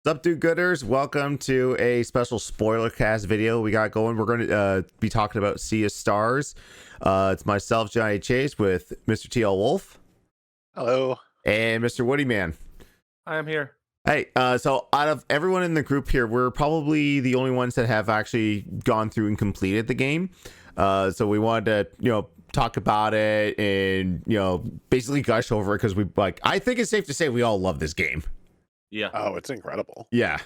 What's up, do-gooders? Welcome to a special Spoilercast video we got going. We're going to be talking about Sea of Stars. It's myself, Johnny Chase, with Mr. T.L. Wolf. Hello. And Mr. Woody Man. I am here. Hey, so out of everyone in the group here, we're probably the only ones that have actually gone through and completed the game. So we wanted to, talk about it and, basically gush over it because I think it's safe to say we all love this game. Yeah. Oh, it's incredible. Yeah.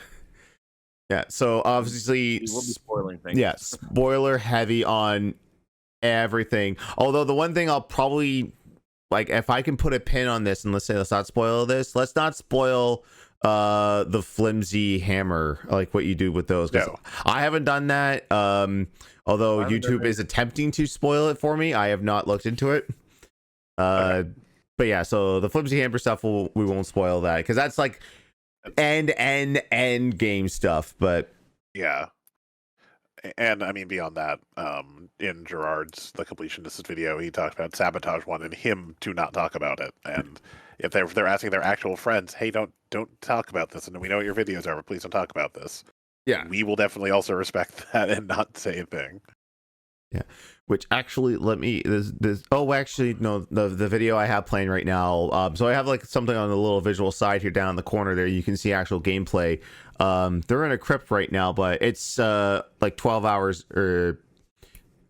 So obviously, We will be spoiling things. yeah, spoiler heavy on everything. Although the one thing I'll probably if I can put a pin on this, and let's not spoil this. Let's not spoil the flimsy hammer, like what you do with those. No. I haven't done that. Although I haven't done YouTube is attempting to spoil it for me, I have not looked into it. Okay. But yeah, so the flimsy hammer stuff we won't spoil that because that's like end game stuff. But Yeah. And I mean, beyond that, in Gerard's The Completionist video, he talked about Sabotage One and him to not talk about it. And if they're asking their actual friends, hey, don't talk about this, and we know what your videos are, but please don't talk about this. yeah, We will definitely also respect that and not say a thing. yeah. Which actually, let me this. Oh, actually, no. The video I have playing right now. So I have like something on the little visual side here down in the corner there. You can see actual gameplay. They're in a crypt right now, but it's like 12 hours or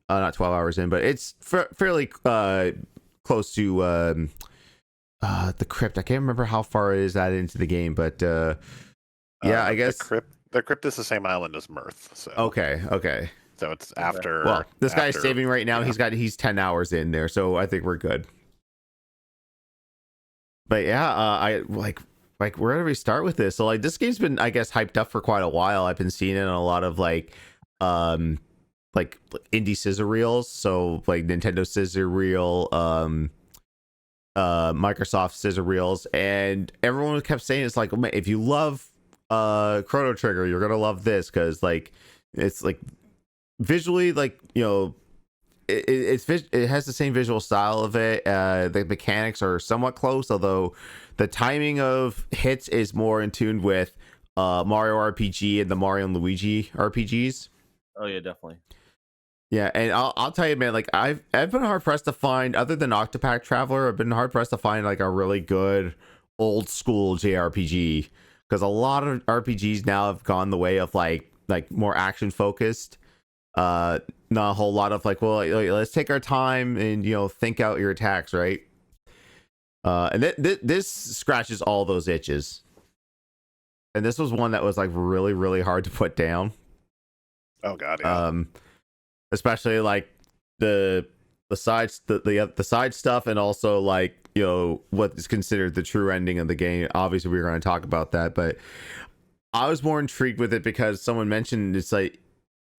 not 12 hours in, but it's fairly close to the crypt. I can't remember how far it is that into the game, but yeah, I guess The crypt is the same island as Mirth. So okay. So it's after. Well, this guy's saving right now. Yeah. He's 10 hours in there, so I think we're good. But yeah, I like where do we start with this? So like this game's been, I guess, hyped up for quite a while. I've been seeing it in a lot of like indie scissor reels, so like Nintendo scissor reel, Microsoft scissor reels, and everyone kept saying it's like, oh, man, if you love Chrono Trigger, you're gonna love this because like it's like visually, like, it has the same visual style of it. The mechanics are somewhat close, although the timing of hits is more in tune with Mario RPG and the Mario and Luigi RPGs. Oh yeah, definitely. Yeah, and I'll tell you, man, like I've been hard pressed to find, other than Octopath Traveler, I've been hard pressed to find like a really good old school JRPG, because a lot of RPGs now have gone the way of like more action focused. Not a whole lot of like, well, let's take our time and think out your attacks, right? And this scratches all those itches, and this was one that was like really, really hard to put down. Oh god, yeah. Especially like the sides, the side stuff, and also like what is considered the true ending of the game. Obviously, we're going to talk about that, but I was more intrigued with it because someone mentioned it's like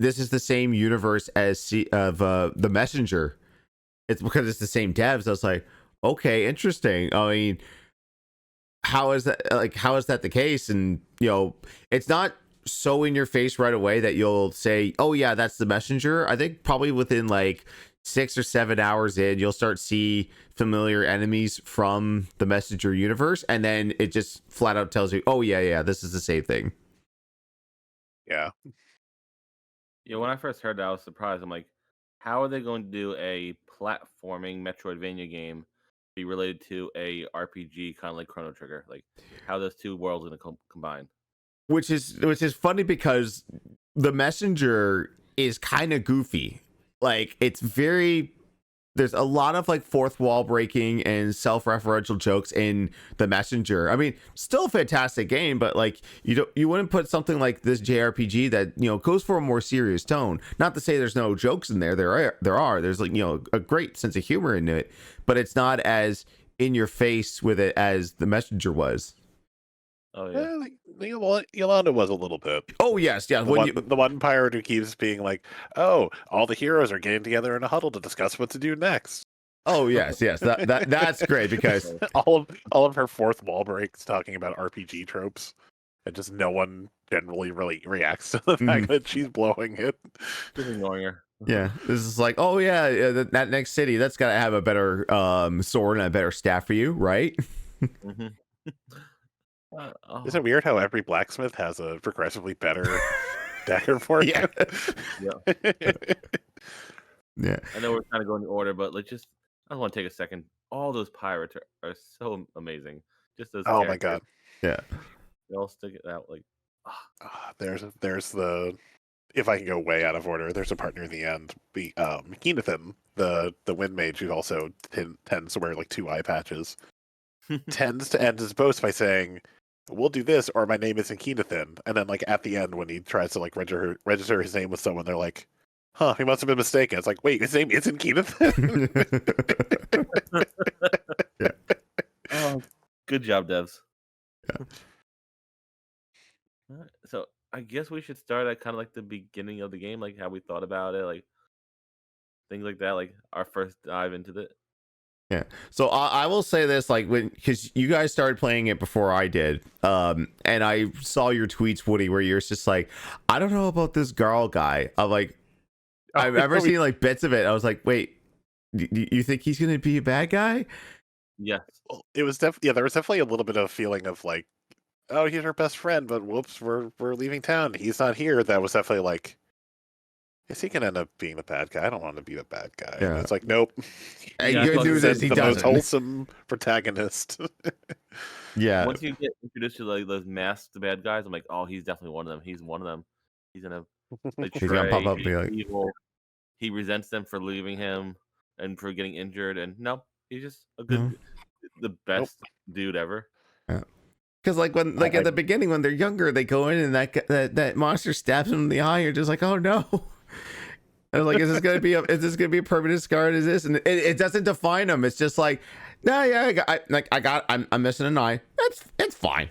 this is the same universe as the Messenger. It's because it's the same devs. I was like, okay, interesting. I mean, how is that the case? And it's not so in your face right away that you'll say, oh yeah, that's the Messenger. I think probably within like 6 or 7 hours in, you'll start see familiar enemies from the Messenger universe, and then it just flat out tells you, oh yeah, this is the same thing. Yeah. Yeah, when I first heard that, I was surprised. I'm like, how are they going to do a platforming Metroidvania game be related to a RPG kind of like Chrono Trigger? Like, how those two worlds going to combine? Which is funny because the Messenger is kind of goofy. Like there's a lot of like fourth wall breaking and self-referential jokes in the Messenger. I mean, still a fantastic game, but like you wouldn't put something like this JRPG that goes for a more serious tone. Not to say there's no jokes in there. There's like a great sense of humor in it, but it's not as in your face with it as the Messenger was. Oh yeah. Yolanda was a little bit. Oh yes, yeah. The one pirate who keeps being like, "Oh, all the heroes are getting together in a huddle to discuss what to do next." Oh yes. That's great because all of her fourth wall breaks talking about RPG tropes, and just no one generally really reacts to the fact that she's blowing it. Just ignoring her. yeah, this is like, oh yeah, that next city that's got to have a better sword and a better staff for you, right? Mm-hmm. Isn't it Oh, weird how every blacksmith has a progressively better dagger for you? Yeah. yeah. Yeah. I know we're kind of going in order, but like, just I want to take a second. All those pirates are so amazing. Just those Oh my characters, god. Yeah. they all stick it out. Like, ah, There's the if I can go way out of order, there's a partner in the end. Keenathan, the wind mage who also tends to wear like 2 eye patches, tends to end his boast by saying, "We'll do this," or "My name isn't Keenathan." And then like at the end when he tries to like register his name with someone, they're like, "Huh, he must have been mistaken." It's like, wait, his name isn't Keenathan. Yeah. oh, good job, devs. Yeah. Alright, so I guess we should start at kind of like the beginning of the game, like how we thought about it, like things like that, like our first dive into it. Yeah. So I will say this, like, because you guys started playing it before I did, and I saw your tweets, Woody, where you're just like, I don't know about this Garl guy. I'm like, I've ever seen like bits of it. I was like, wait, you think he's gonna be a bad guy? Yes. It was definitely there was definitely a little bit of feeling of like, oh, he's our best friend, but whoops, we're leaving town. He's not here. That was definitely like, is he gonna end up being the bad guy? I don't want to be the bad guy. And Yeah. it's like, nope. And Yeah, I good thought news the is he the most doesn't. wholesome protagonist. Yeah. Once you get introduced to like those masked bad guys, I'm like, oh, he's definitely one of them. He's one of them. He's gonna He's gonna pop betray. up and be like, He's evil. He resents them for leaving him and for getting injured. And no, he's just a no. good, the best dude ever. Because like when like I- at the beginning when they're younger, they go in and that monster stabs them in the eye. You're just like, oh no. I was like, is this gonna be a permanent scar? Is this? And it doesn't define them. It's just like, no, yeah, I'm missing an eye. It's fine.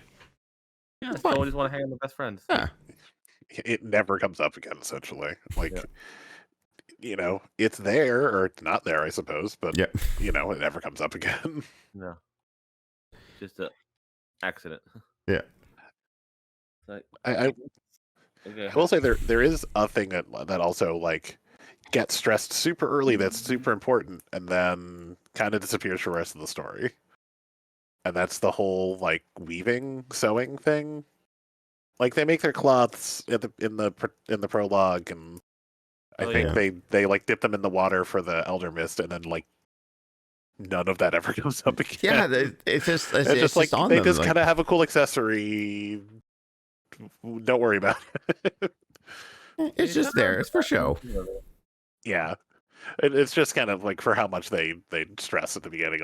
Yeah, It's so fine. I just want to hang on the best friends. Yeah. It never comes up again, essentially. Like, Yeah. you know, it's there or it's not there, I suppose, but Yeah. you know, it never comes up again. No, just a accident. Yeah. Like, I okay. will say there is a thing that also like gets stressed super early that's super important and then kind of disappears for the rest of the story. And that's the whole like weaving, sewing thing. Like they make their cloths in the prologue, and I Oh, think yeah. they like dip them in the water for the Elder Mist, and then like none of that ever comes up again. Yeah. It's just It's just like on they them. just Like, kind of have a cool accessory. Don't worry about it. it's just there. It's for show. Yeah, it's just kind of like for how much they stress at the beginning,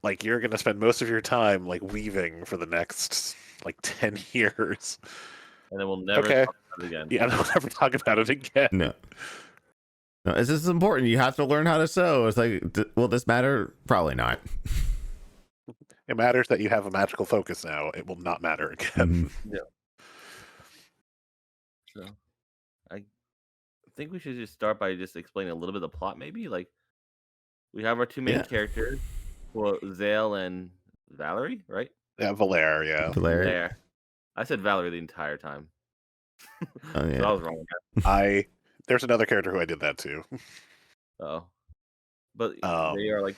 like you're gonna spend most of your time like weaving for the next like 10 years. And then we'll never Okay. talk about it again. Yeah, and I'll never talk about it again. No. No, this is important. You have to learn how to sew. It's like, will this matter? Probably not. It matters that you have a magical focus now. It will not matter again. So I think we should just start by just explaining a little bit of the plot, maybe. Like we have our two main Yeah. characters, well, Zale and Valerie, right? Yeah, Valere, yeah. Valerian. There. I said Valerie the entire time. Oh, So yeah. I was wrong again. There's another character who I did that too. Oh. But they are like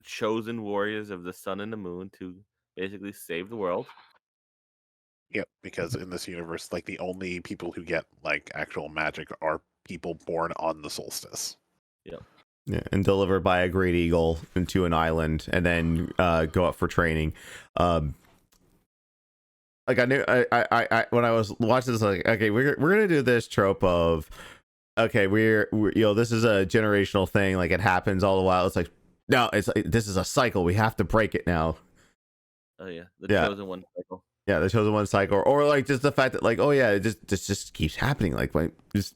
chosen warriors of the sun and the moon to basically save the world. Yep, because in this universe, like the only people who get like actual magic are people born on the solstice. Yeah, and delivered by a great eagle into an island, and then go up for training. Like I knew, I when I was watching this, like, okay, we're gonna do this trope of, okay, we're this is a generational thing, like it happens all the while. It's like, no, it's like this is a cycle. We have to break it now. Oh yeah, the Yeah. chosen one cycle. Yeah, the chosen one cycle, or like just the fact that like, oh yeah, it just keeps happening. Like, wait, just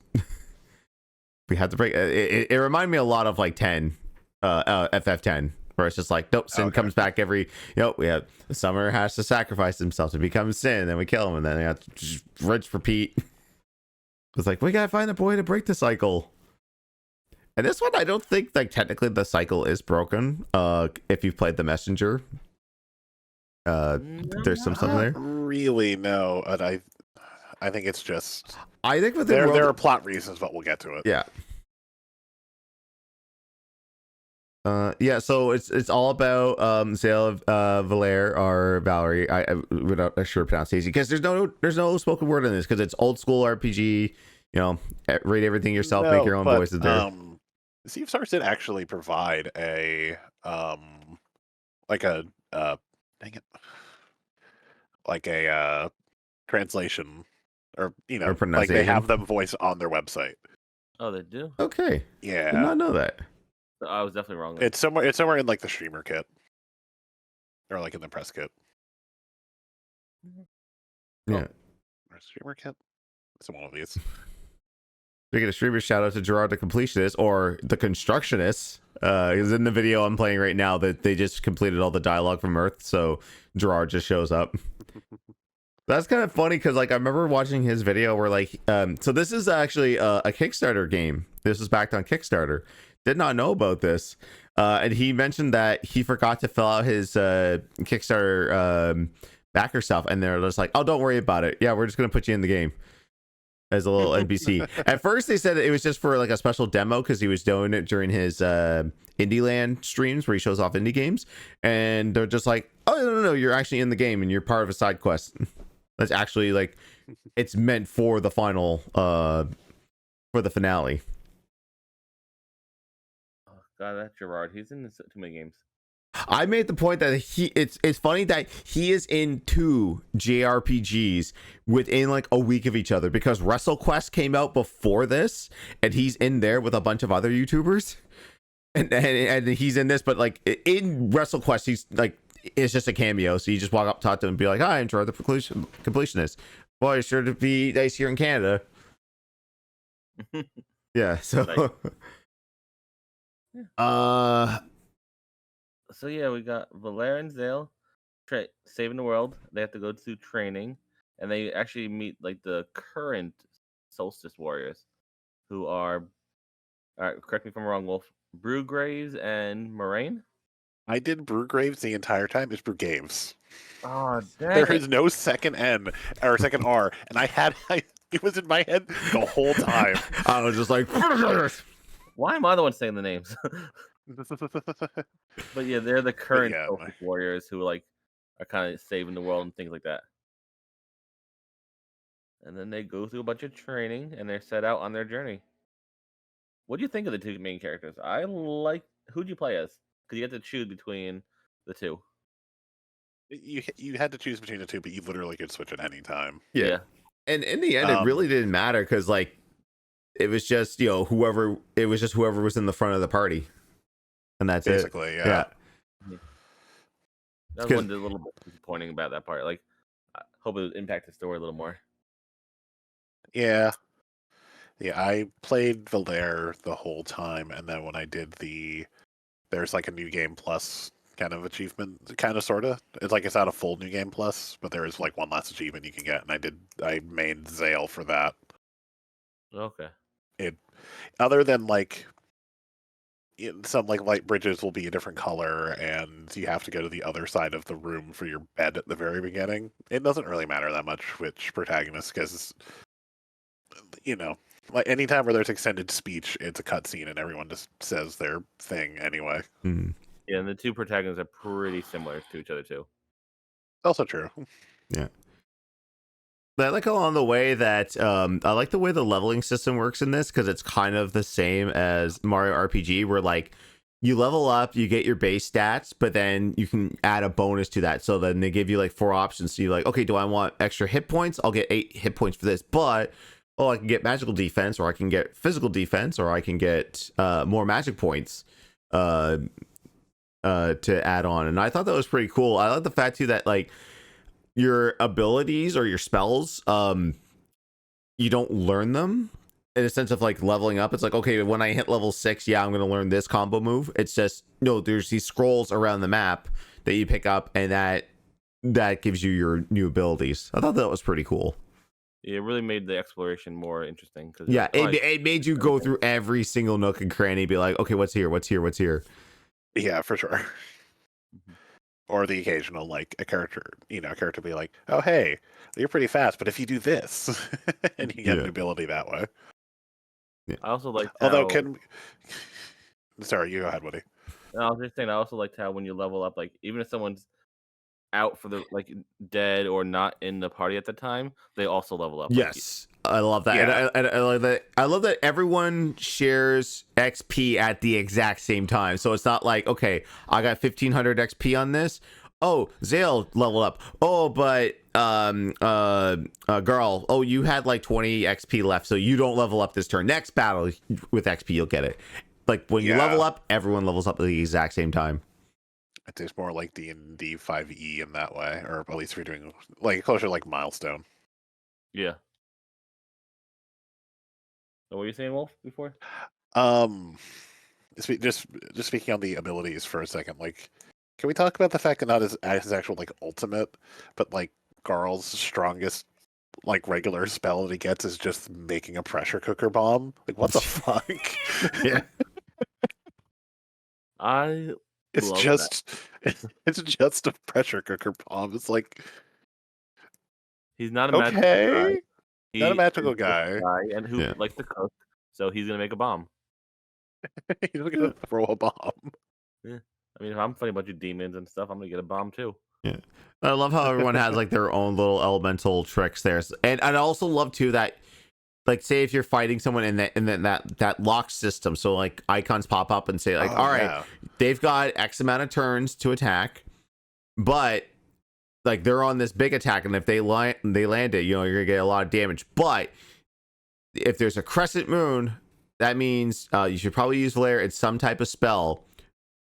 we have to break it. It reminded me a lot of like 10, FF10, where it's just like, nope, sin comes back every. We have the summoner has to sacrifice himself to become sin, then we kill him, and then we have to just rinse, repeat. It's like we gotta find a way to break the cycle. And this one, I don't think like technically the cycle is broken. If you've played the messenger, there's some stuff there. Really, no. And I think it's just I think with there are plot reasons, but we'll get to it. Yeah. Yeah, so it's all about Zale Valer or Valerie. I without a sure pronunciation because there's no spoken word in this because it's old school RPG. You know, read everything yourself, make your own voices there. Sea of Stars did actually provide a like a dang it, like a translation, or Or like they pronunciation. have them voice on their website. Oh, they do. Okay, did Yeah, not know that. I was definitely wrong. Then. it's somewhere in like the streamer kit, or like in the press kit. Yeah. Or streamer kit. It's one of these. Speaking of streamers, shout out to Gerard the Completionist or the Constructionist. Is in the video I'm playing right now that they just completed all the dialogue from Earth, so Gerard just shows up. That's kind of funny because like I remember watching his video where like so this is actually a Kickstarter game. This is backed on Kickstarter. Did not know about this. And he mentioned that he forgot to fill out his Kickstarter backer stuff, and they're just like, oh, don't worry about it. Yeah, we're just gonna put you in the game as a little NPC. At first they said it was just for like a special demo because he was doing it during his Indie Land streams where he shows off indie games, and they're just like, oh no, you're actually in the game and you're part of a side quest. That's actually like it's meant for the final for the finale. Oh, God, that Gerard. He's in too many games. I made the point that it's funny that he is in 2 JRPGs within like a week of each other because WrestleQuest came out before this and he's in there with a bunch of other YouTubers and he's in this, but like in WrestleQuest he's like it's just a cameo, so you just walk up, talk to him, and be like, "Hi, I'm Gerard the Completionist. Boy, it's sure to be nice here in Canada." Yeah, so So yeah, we got Valer and Zale saving the world. They have to go to training, and they actually meet like the current Solstice warriors, who are, all right, correct me if I'm wrong, Wolf, Brewgraves and Moraine. I did Brewgraves the entire time. It's Brewgaves. Oh, dang There it. is no second N or second R, and it was in my head the whole time. I was just like, Why am I the one saying the names? But yeah, they're the current Solstice warriors who like are kind of saving the world and things like that. And then they go through a bunch of training and they're set out on their journey. What do you think of the 2 main characters? Who'd you play as? Because you had to choose between the 2. You had to choose between the 2, but you literally could switch at any time. yeah. And in the end, it really didn't matter because like it was just whoever was in the front of the party, and that's basically it. Yeah. That was one a little bit disappointing about that part. Like, I hope it would impact the story a little more. Yeah, I played Valer the whole time, and then when I did there's like a new game plus kind of achievement, kind of sorta. It's like it's not a full new game plus, but there is like one last achievement you can get, and I made Zale for that. Okay. Other than like some like light bridges will be a different color, and you have to go to the other side of the room for your bed at the very beginning. It doesn't really matter that much which protagonist, because like anytime where there's extended speech, it's a cutscene, and everyone just says their thing anyway. Mm-hmm. Yeah, and the 2 protagonists are pretty similar to each other too. Also true. Yeah. I like along the way that I like the way the leveling system works in this because it's kind of the same as Mario RPG, where like you level up, you get your base stats, but then you can add a bonus to that. So then they give you like 4 options. So you're like, okay, do I want extra hit points? I'll get 8 hit points for this, but I can get magical defense, or I can get physical defense, or I can get more magic points to add on. And I thought that was pretty cool. I like the fact too that like your abilities or your spells, you don't learn them in a sense of like leveling up. It's like, okay, when I hit level 6, I'm going to learn this combo move. It's just, no, there's these scrolls around the map that you pick up, and that gives you your new abilities. I thought that was pretty cool. It really made the exploration more interesting. It made you go through every single nook and cranny, be like, okay, what's here? Yeah, for sure. Or the occasional, like, a character be like, oh, hey, you're pretty fast, but if you do this, and you get an ability that way. I also like Although, sorry, you go ahead, Woody. And I was just saying, I also liked how when you level up, like even if someone's out for the dead or not in the party at the time, they also level up. Yes, I love that. Yeah. And I love that. I love that everyone shares XP at the exact same time. So it's not like, okay, I got 1500 XP on this. Oh, Zale level up. Oh, but girl, oh, you had like 20 XP left, so you don't level up this turn. Next battle with XP, you'll get it. Like when you level up, everyone levels up at the exact same time. It's more like D&D 5e in that way, or at least if you're doing like closer to like milestone. Yeah. So what were you saying, Wolf, before? Just speaking on the abilities for a second, like, can we talk about the fact that not his actual like ultimate, but like Garl's strongest like regular spell that he gets is just making a pressure cooker bomb? Like, what the fuck? Yeah. It's love just it's just a pressure cooker bomb. It's like, he's not a magical guy. okay, not a magical is just guy. and who likes to cook, so he's gonna make a bomb. He's gonna throw a bomb. Yeah. I mean, if I'm fighting a bunch of demons and stuff, I'm gonna get a bomb too. Yeah. I love how everyone has like their own little elemental tricks there. And I also love too that, like, say if you're fighting someone in that lock system, so like icons pop up and say like, all right, they've got X amount of turns to attack, but like they're on this big attack, and if they land it, you know, you're gonna get a lot of damage. But if there's a crescent moon, that means you should probably use Valera in some type of spell,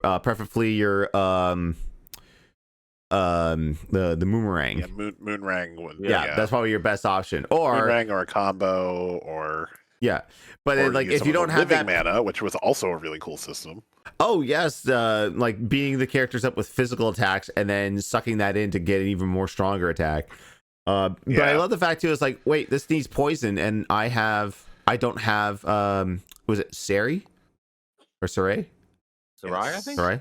preferably your the boomerang. Yeah, moonrang one. Yeah, that's probably your best option. Or moonrang or a combo or but or like use if some you of don't the have living that mana, which was also a really cool system. Oh yes, like beating the characters up with physical attacks and then sucking that in to get an even more stronger attack. But I love the fact too, it's like, wait, this needs poison, and I don't have was it Sari or Sarai? Sarai, I think. Sarai?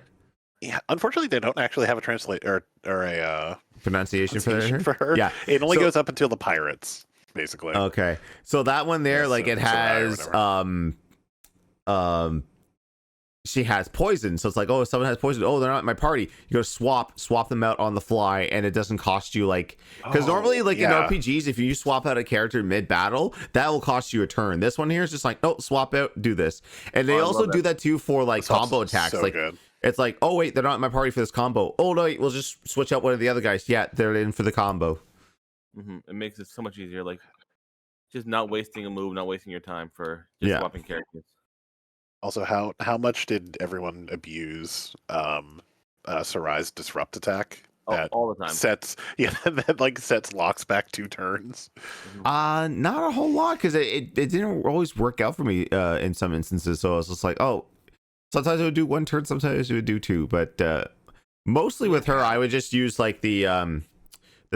Yeah, unfortunately, they don't actually have a translate or a Pronunciation for her. Yeah, it only goes up until the pirates, basically. Okay, so that one there, like it has she has poison, so it's like, oh, if someone has poison, oh, they're not in my party, you go swap them out on the fly, and it doesn't cost you like, because normally like in RPGs, if you swap out a character mid battle, that will cost you a turn. This one here is just like, oh, swap out, do this. And they also do that too for like combo attacks. So like good. It's like, oh wait, they're not in my party for this combo, oh no, we'll just switch out one of the other guys. Yeah, they're in for the combo. It makes it so much easier, like just not wasting a move, not wasting your time for just swapping characters. Also, how much did everyone abuse Sarai's disrupt attack? All the time. Sets locks back 2 turns. Not a whole lot, because it didn't always work out for me in some instances. So I was just like, oh, sometimes I would do 1 turn, sometimes I would do 2, but mostly with her, I would just use like the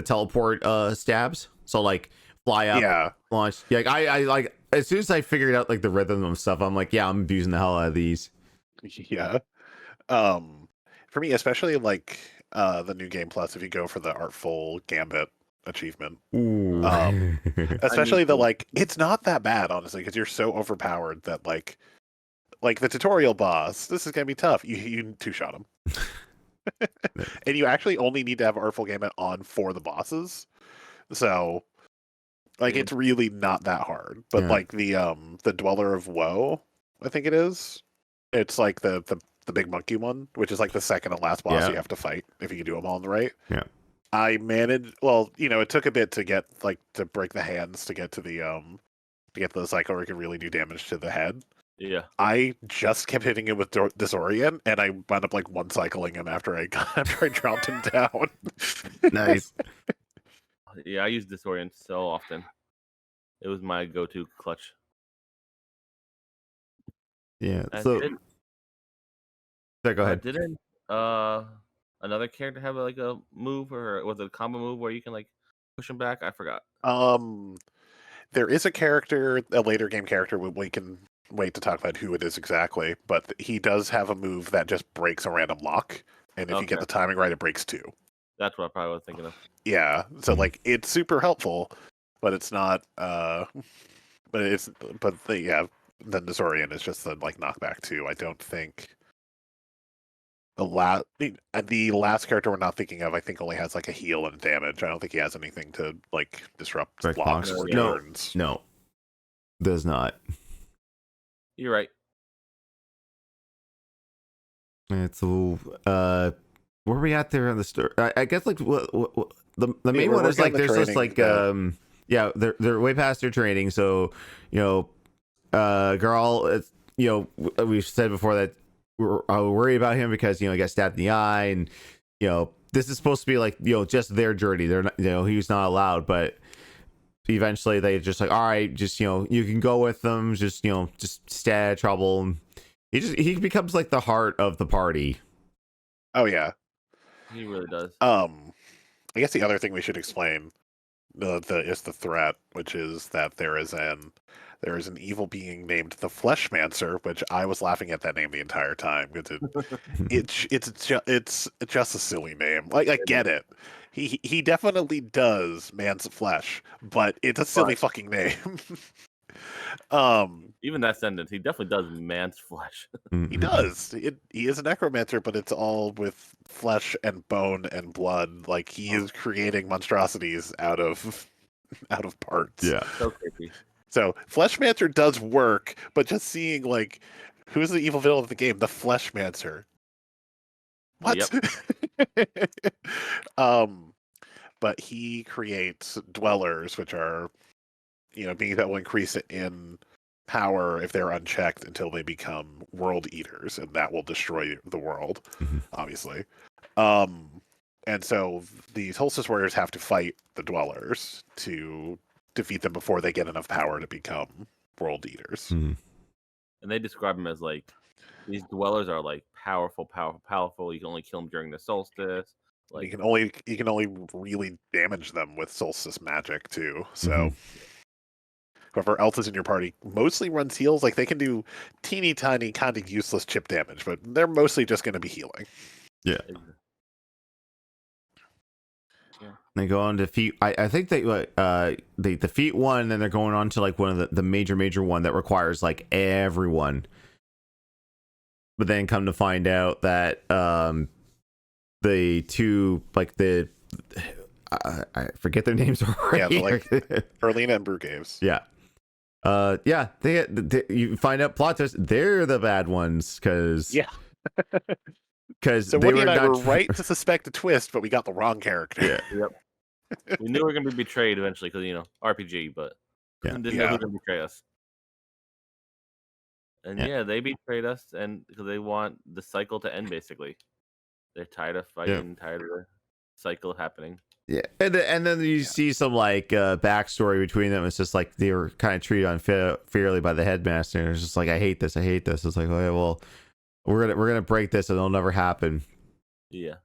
teleport stabs. So like fly up, launch. Like I like, as soon as I figured out like the rhythm and stuff, I'm like, yeah, I'm abusing the hell out of these. Yeah. For me, especially like the new game plus, if you go for the Artful Gambit achievement, especially it's not that bad, honestly, because you're so overpowered that like the tutorial boss, this is gonna be tough. You 2-shot him. And you actually only need to have Artful Gambit on for the bosses, so like it's really not that hard. But like the Dweller of Woe, I think it is. It's like the big monkey one, which is like the second to last boss you have to fight if you can do them all in the right. Yeah. I managed. Well, it took a bit to get to break the hands to get to the cycle where you can really do damage to the head. Yeah. I just kept hitting it with Disorient, and I wound up like 1-cycling him after I dropped him down. Nice. Yeah, I use Disorient so often. It was my go-to clutch. Yeah. So go ahead. Didn't another character have like a move, or was it a combo move where you can like push him back? I forgot. There is a later game character we can wait to talk about who it is exactly, but he does have a move that just breaks a random lock, and if you get the timing right, it breaks 2. That's what I probably was thinking of. Yeah, so like it's super helpful, but it's not. Then Disorient is just the like knockback 2. I don't think the last character we're not thinking of, I think, only has like a heal and damage. I don't think he has anything to like disrupt Like blocks Fox? or No. turns. No, does not. You're right. It's where are we at there in the story? I guess like the main we're one is working on like the there's just training, like yeah. yeah, they're way past their training, so you know girl, it's, you know, we've said before that we're worried about him because, you know, he got stabbed in the eye, and you know this is supposed to be like, you know, just their journey. They're not, you know, he's not allowed, but eventually they just like, all right, just, you know, you can go with them, just, you know, just stay out of trouble. He becomes like the heart of the party. Oh yeah. He really does. I guess the other thing we should explain is the threat, which is that there is an evil being named the Fleshmancer, which I was laughing at that name the entire time because it's just a silly name. Like I get it. He definitely does man's flesh, but it's a silly But- fucking name. Even that sentence, he definitely does man's flesh. He does. He is a necromancer, but it's all with flesh and bone and blood. Like he is creating monstrosities out of parts. Yeah. So creepy. So Fleshmancer does work, but just seeing like who's the evil villain of the game? The Fleshmancer. What? But he creates dwellers, which are, you know, beings that will increase in power if they're unchecked until they become world eaters, and that will destroy the world, obviously. And so the Solstice Warriors have to fight the dwellers to defeat them before they get enough power to become world eaters. And they describe them as like, these dwellers are like powerful. You can only kill them during the solstice. Like you can only really damage them with solstice magic too. So whoever else is in your party mostly runs heals. Like they can do teeny tiny kind of useless chip damage, but they're mostly just going to be healing. Yeah. They go on to defeat. I think they defeat one, and then they're going on to like one of the major one that requires like everyone. But then come to find out that the two, like I forget their names already. Yeah, like Erlina and Brugaves. Yeah. They you find out plot twist, they're the bad ones because So Woody and I were right to suspect a twist, but we got the wrong character. Yep. We knew we were going to be betrayed eventually because, you know, RPG, but didn't know who was going to betray us. And they betrayed us, and because they want the cycle to end, basically. They're tired of fighting, tired of the cycle happening. Yeah, and then you see some like backstory between them. It's just like they were kind of treated unfairly by the headmaster, and it's just like, I hate this. It's like, okay, well, we're gonna break this, and it'll never happen. Yeah,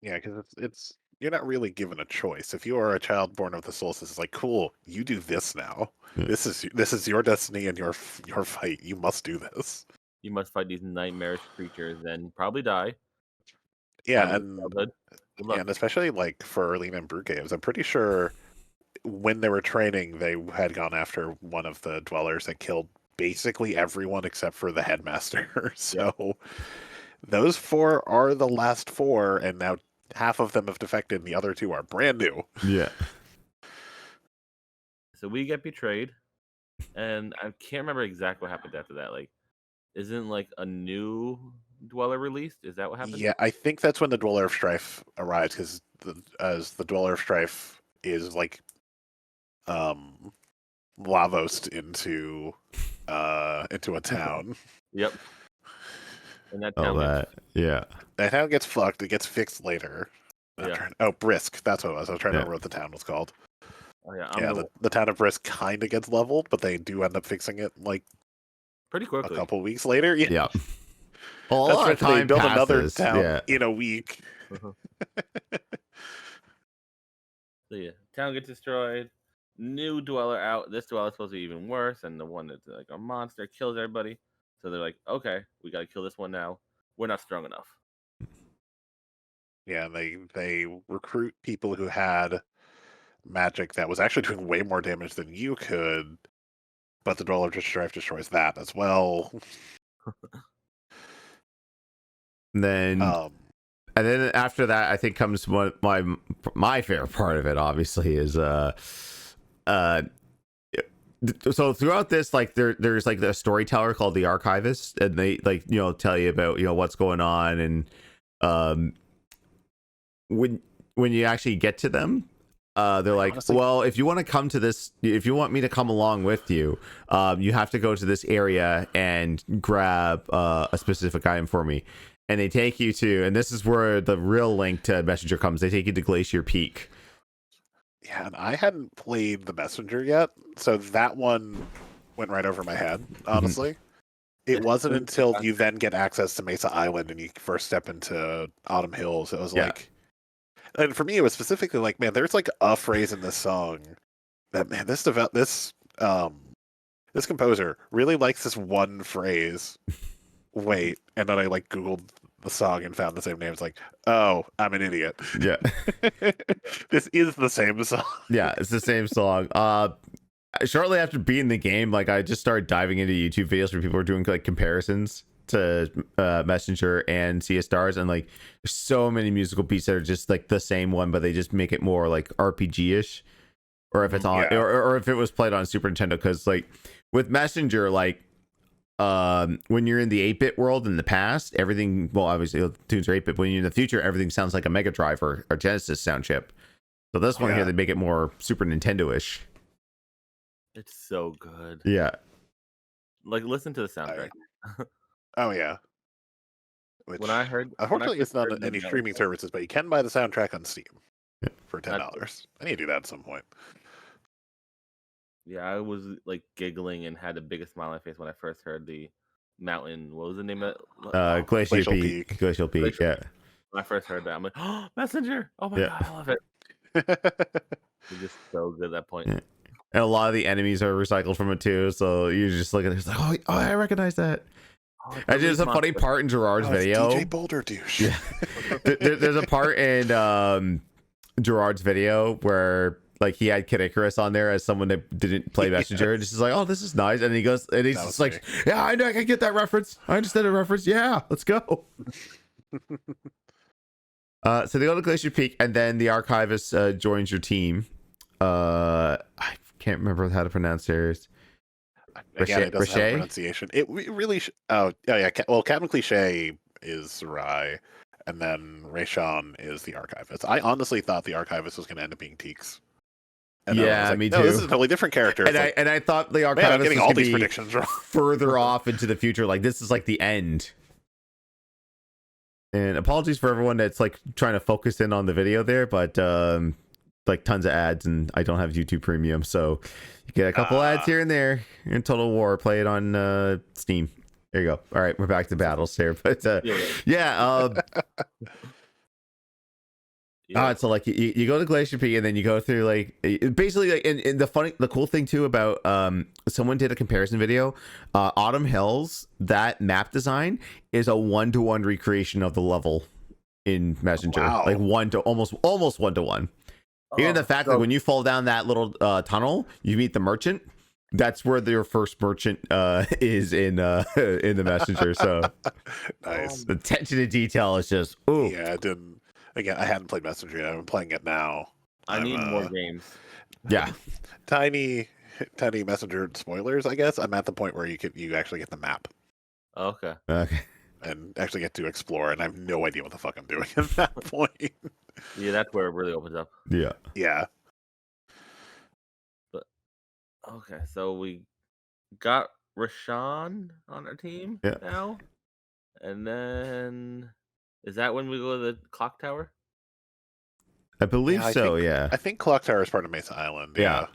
because it's you're not really given a choice. If you are a child born of the solstice, it's like, cool, you do this now. Yeah. This is your destiny and your fight. You must do this. You must fight these nightmarish creatures and probably die. Yeah, and especially like for Erlina and Brugaves, I'm pretty sure when they were training, they had gone after one of the dwellers that killed basically everyone except for the headmaster. So those 4 are the last 4, and now half of them have defected, and the other 2 are brand new. Yeah. So we get betrayed, and I can't remember exactly what happened after that. Like, isn't like a new dweller released? Is that what happened? Yeah, I think that's when the Dweller of Strife arrives, because the Dweller of Strife is like lavosed into a town. Yep. And that town that town gets fucked. It gets fixed later. Brisk. That's what it was. I was trying to remember what the town was called. Oh, yeah, the town of Brisk kind of gets leveled, but they do end up fixing it like pretty quickly. A couple weeks later. Yeah. Well, a lot of time they build passes. Another town in a week. So town gets destroyed. New dweller out. This dweller is supposed to be even worse, and the one that's like a monster kills everybody. So they're like, okay, we got to kill this one now. We're not strong enough. Yeah, they recruit people who had magic that was actually doing way more damage than you could, but the Dweller of Strife destroys that as well. And then after that, I think comes what my favorite part of it. Obviously, is so throughout this, like there's like a storyteller called the Archivist, and they like tell you about what's going on, and when you actually get to them, they're like, honestly, well, if you want to come to this, if you want me to come along with you, you have to go to this area and grab a specific item for me. And they take you to, and this is where the real link to Messenger comes. They take you to Glacier Peak. Yeah, and I hadn't played the Messenger yet, so that one went right over my head, honestly. It wasn't until you then get access to Mesa Island and you first step into Autumn Hills. It was like, and for me, it was specifically like, man, there's like a phrase in this song that, man, this composer really likes this one phrase. Wait, and then I like Googled the song and found the same name. It's like, oh, I'm an idiot. Yeah. This is the same song. Yeah, it's the same song. Shortly after beating the game, like I just started diving into YouTube videos where people were doing like comparisons to Messenger and Sea of Stars, and like there's so many musical beats that are just like the same one, but they just make it more like RPG-ish, or if it's on, or if it was played on Super Nintendo, because like with Messenger, like when you're in the 8-bit world in the past, everything, well, obviously tunes are 8-bit, but when you're in the future, everything sounds like a Mega Drive or Genesis sound chip. So this one here, they make it more Super Nintendo-ish. It's so good. Yeah. Like, listen to the soundtrack. Oh yeah. Which, unfortunately, it's not on any streaming services, but you can buy the soundtrack on Steam for $10. I need to do that at some point. Yeah, I was like giggling and had the biggest smile on my face when I first heard the mountain. What was the name of it? Glacial Peak. Glacial Peak. Yeah. When I first heard that, I'm like, oh, Messenger! Oh my god, I love it. It's just so good at that point. Yeah. And a lot of the enemies are recycled from it too, so you just look at it, it's like, oh, I recognize that. And there's a funny part in Gerard's video. DJ Boulder douche. Yeah. There's a part in Gerard's video where like he had Kid Icarus on there as someone that didn't play Messenger. And just like, oh, this is nice. And he goes, and he's just like, yeah, I know, I can get that reference. I understand the reference. Yeah, let's go. So they go to Glacier Peak, and then the Archivist joins your team. I can't remember how to pronounce theirs. Again, it doesn't have pronunciation. It really. Oh yeah. Well, Captain Cliche is Rai, and then Rayshawn is the Archivist. I honestly thought the Archivist was going to end up being Teeks. And yeah, like, me no, too. This is a totally different character. And I thought the Archivist was all going these to be predictions wrong. further off into the future. Like this is like the end. And apologies for everyone that's like trying to focus in on the video there, but like tons of ads, and I don't have YouTube Premium, so you get a couple ads here and there in Total War. Play it on Steam. There you go. All right, we're back to battles here, but so like you go to Glacier Peak, and then you go through like basically like, and the cool thing too about someone did a comparison video. Autumn Hills, that map design is a 1-to-1 recreation of the level in Messenger. Wow. Like almost 1-to-1. Even the fact that when you fall down that little tunnel, you meet the merchant. That's where your first merchant is in the Messenger. So nice. The attention to detail is just ooh. Yeah, I didn't. Again, I hadn't played Messenger yet. I'm playing it now. I need more games. Yeah. Tiny Messenger spoilers, I guess. I'm at the point where you actually get the map. Okay. And actually get to explore, and I have no idea what the fuck I'm doing at that point. Yeah, that's where it really opens up. Yeah. Yeah. But okay, so we got Rashawn on our team now. And then is that when we go to the clock tower? I believe so, yeah. I think Clock Tower is part of Mesa Island. Yeah.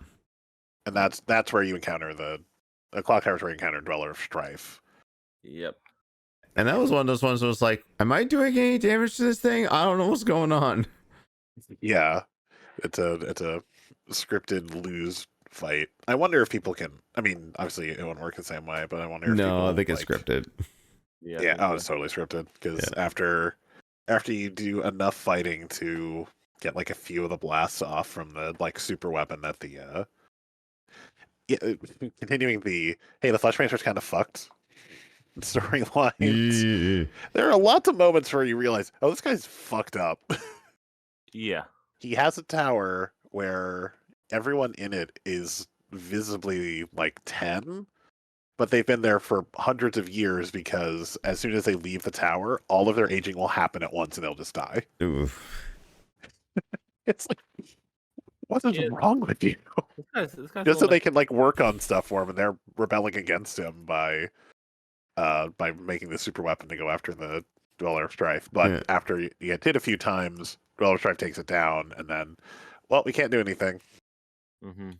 And that's where you encounter the Clock Tower is where you encounter Dweller of Strife. Yep. And that was one of those ones that was like, am I doing any damage to this thing? I don't know what's going on. Yeah. It's a scripted lose fight. I wonder if people can, I mean, obviously it won't work the same way, but I wonder if people, I think it's scripted. Yeah, it's totally scripted, because after you do enough fighting to get like a few of the blasts off from the like super weapon that continuing the Flesh Ranger's kind of fucked. storylines. There are lots of moments where you realize, oh, this guy's fucked up. Yeah. He has a tower where everyone in it is visibly like 10, but they've been there for hundreds of years because as soon as they leave the tower, all of their aging will happen at once and they'll just die. Oof. It's like, what is wrong with you? This guy's Just so so they can like work on stuff for him, and they're rebelling against him by making the super weapon to go after the Dweller of Strife. But after you get hit a few times, Dweller of Strife takes it down, and then, well, we can't do anything. Mm-hmm.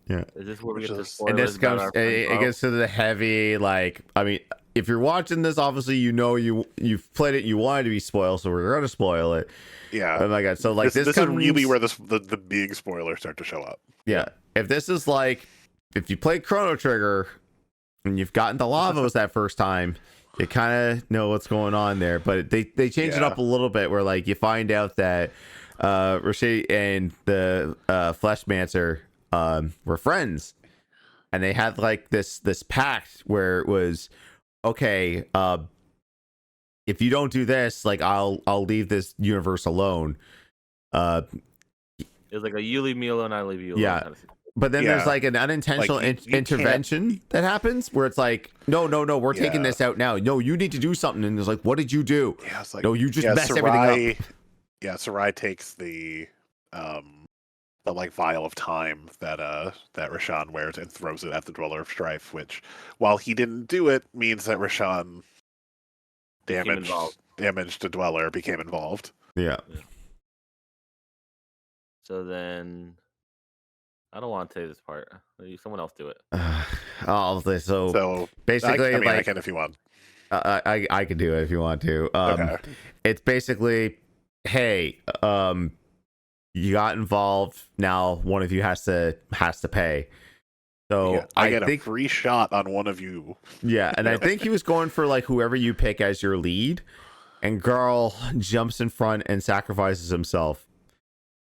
Yeah. Is this where we Which get the is- spoilers And this about comes, our friend it Bo? gets to the heavy, like, I mean, if you're watching this, obviously you've played it, you wanted to be spoiled, so we're gonna spoil it. Yeah. Oh my god! So like this comes, is really where the big spoilers start to show up. Yeah. If this is like, if you played Chrono Trigger and you've gotten to Lavos that first time, you kind of know what's going on there. But they change it up a little bit where like you find out that Roche and the Fleshmancer were friends, and they had like this pact where it was, okay, if you don't do this, like I'll leave this universe alone. It was like a you leave me alone, I leave you alone. Yeah. Kind of thing. But then there's like an unintentional Like, you intervention that happens where it's like, no, we're taking this out now. No, you need to do something. And it's like, what did you do? Yeah, it's like, No, you just messed everything up. Yeah, Sarai takes the like vial of time that Rashawn wears and throws it at the Dweller of Strife, which, while he didn't do it, means that Rashawn damaged the Dweller, became involved. Yeah. So then, I don't want to tell you this part. Someone else do it. So basically, I mean, I can if you want. I can do it if you want to. Okay. It's basically, hey, you got involved. Now one of you has to pay. So I get a free shot on one of you. Yeah, and I think he was going for like whoever you pick as your lead, and Garl jumps in front and sacrifices himself.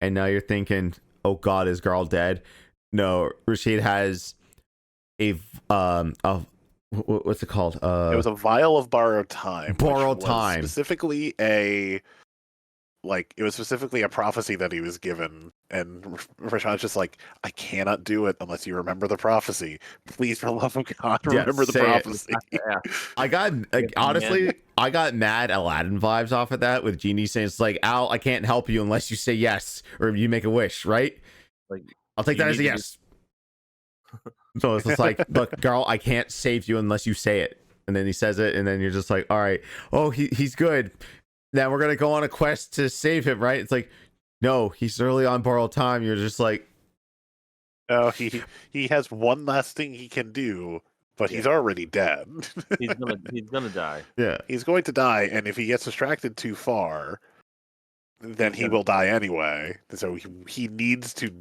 And now you're thinking, oh God, is Garl dead? No, Rashid has what's it called? It was a vial of borrowed time. Borrowed time. Specifically it was specifically a prophecy that he was given, and Rashawn's just like, I cannot do it unless you remember the prophecy. Please, for the love of God, remember the prophecy. I got honestly, I got mad Aladdin vibes off of that with Genie saying, it's like, Al, I can't help you unless you say yes or you make a wish, right? Like, I'll take that as a yes. So it's just like, look, Garl, I can't save you unless you say it. And then he says it, and then you're just like, all right, oh, he's good. Now we're gonna go on a quest to save him, right? It's like, no, he's early on borrowed time. You're just like, no, he has one last thing he can do, but he's already dead. he's gonna die. Yeah, he's going to die, and if he gets distracted too far, then he will die anyway. So he needs to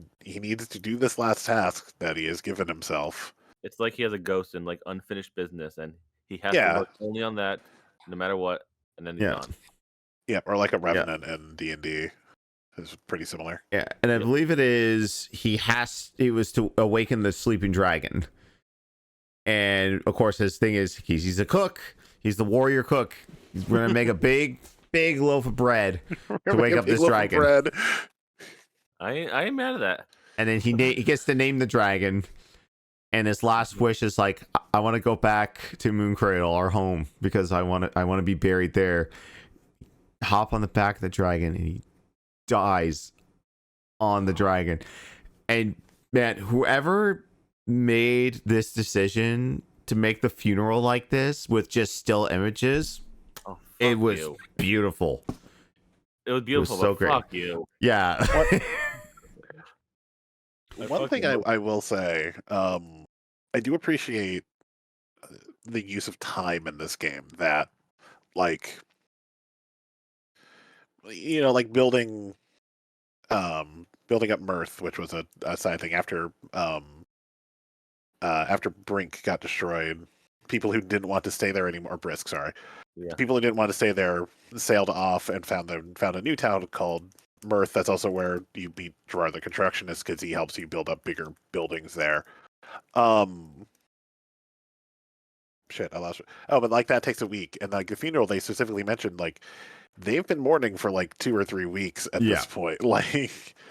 do this last task that he has given himself. It's like he has a ghost in like unfinished business, and he has to work only on that, no matter what, and then he's gone. Yeah, or like a Revenant in D&D is pretty similar. Yeah, and I believe it was to awaken the sleeping dragon. And of course his thing is he's a cook. He's the warrior cook. He's gonna make a big loaf of bread to wake up this dragon. I ain't mad at that. And then he gets to name the dragon. And his last wish is like, I want to go back to Moon Cradle, our home, because I want to be buried there. Hop on the back of the dragon, and he dies on the dragon. And man, whoever made this decision to make the funeral like this with just still images, it was beautiful. It was beautiful. It was so great. Fuck you. Yeah. One thing I will say, I do appreciate the use of time in this game. That, like, you know, like building up Mirth, which was a side thing after Brink got destroyed. People who didn't want to stay there anymore, or Brisk, sorry. Yeah. People who didn't want to stay there sailed off and found a new town called Mirth. That's also where you meet Gerard the Constructionist, because he helps you build up bigger buildings there. shit, I lost it. Oh, but like that takes a week, and like the funeral, they specifically mentioned like they've been mourning for like 2 or 3 weeks at this point.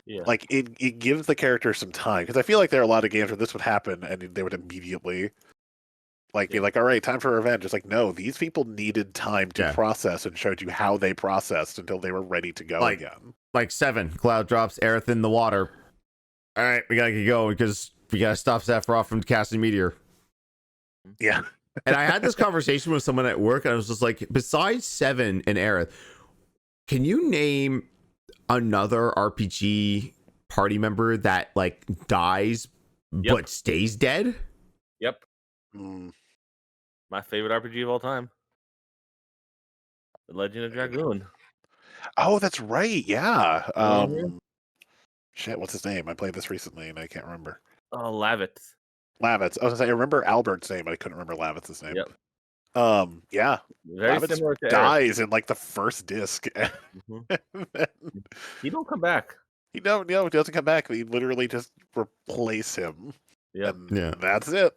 Yeah. Like it gives the character some time, because I feel like there are a lot of games where this would happen and they would immediately like be Yeah. like, all right, time for revenge. It's like, no, these people needed time to process and showed you how they processed until they were ready to go again. Like 7, Cloud drops Aerith in the water. All right, we gotta get going because we gotta stop Sephiroth from casting Meteor. Yeah. And I had this conversation with someone at work, and I was just like, besides 7 and Aerith, can you name another RPG party member that like dies but stays dead? Yep. Mm. My favorite RPG of all time. The Legend of Dragoon. Oh, that's right. Yeah. Mhm. What's his name? I played this recently and I can't remember. Oh, Lavitz. Lavitz. I was gonna say, I remember Albert's name, but I couldn't remember Lavitz's name. Yep. Yeah. Very Lavitz similar to Aerith. dies in like the first disc. He don't come back. He doesn't come back. He literally just replace him. Yep. And that's it.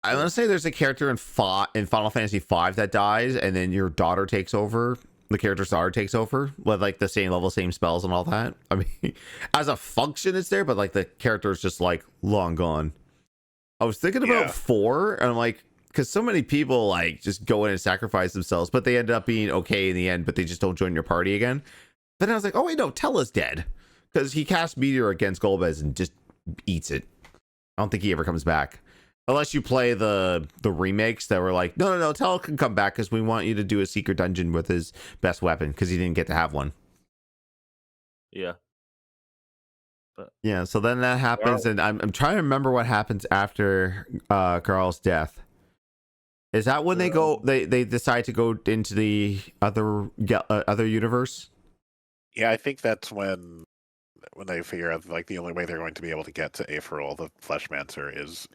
I want to say there's a character in Final Fantasy V that dies, and then your daughter takes over. The character's daughter takes over with like the same level, same spells, and all that. I mean, as a function, it's there, but like the character is just like long gone. I was thinking about 4, and I'm like, because so many people like just go in and sacrifice themselves, but they end up being okay in the end, but they just don't join your party again. Then I was like, oh wait, no, Tella's dead because he cast Meteor against Golbez and just eats it. I don't think he ever comes back. Unless you play the remakes that were like, no, Tell can come back because we want you to do a secret dungeon with his best weapon because he didn't get to have one. Yeah. Yeah, so then that happens, and I'm trying to remember what happens after Carl's death. Is that when they decide to go into the other universe? Yeah, I think that's when they figure out like the only way they're going to be able to get to Aephorol, the Fleshmancer, is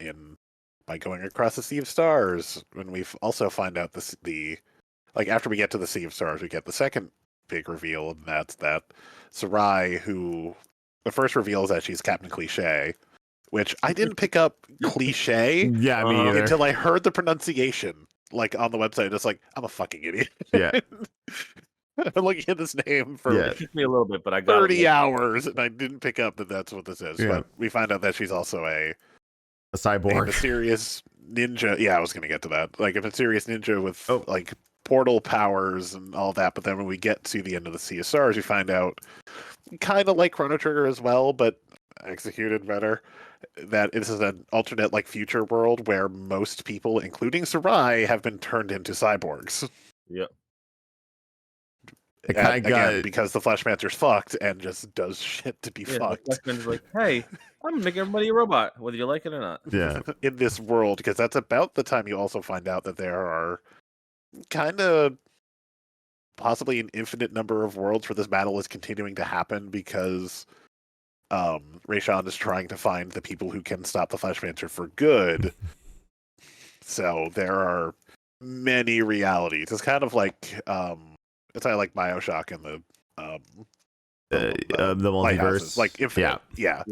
by going across the Sea of Stars. When we also find out the after we get to the Sea of Stars, we get the second big reveal, and that's that Sarai, who the first reveal is that she's Captain Cliche, which I didn't pick up cliche me either. until I heard the pronunciation like on the website. It's like, I'm a fucking idiot. Yeah. I'm looking at this name for It took me a little bit, but I got 30 hours, and I didn't pick up that that's what this is. Yeah. But we find out that she's also a cyborg, a mysterious ninja. Yeah, I was going to get to that. Like a mysterious ninja with like portal powers and all that. But then when we get to the end of the Sea of Stars, we find out, kind of like Chrono Trigger as well, but executed better, that this is an alternate like future world where most people, including Sarai, have been turned into cyborgs. Yep. Again, because the Fleshmancer's fucked and just does shit to be fucked. The Fleshmancer's like, hey, I'm gonna make everybody a robot, whether you like it or not. Yeah. In this world, because that's about the time you also find out that there are kind of possibly an infinite number of worlds where this battle is continuing to happen, because Rayshawn is trying to find the people who can stop the Fleshmancer for good. So there are many realities. It's kind of like it's kind of like BioShock in the multiverse, like Infinite. Yeah,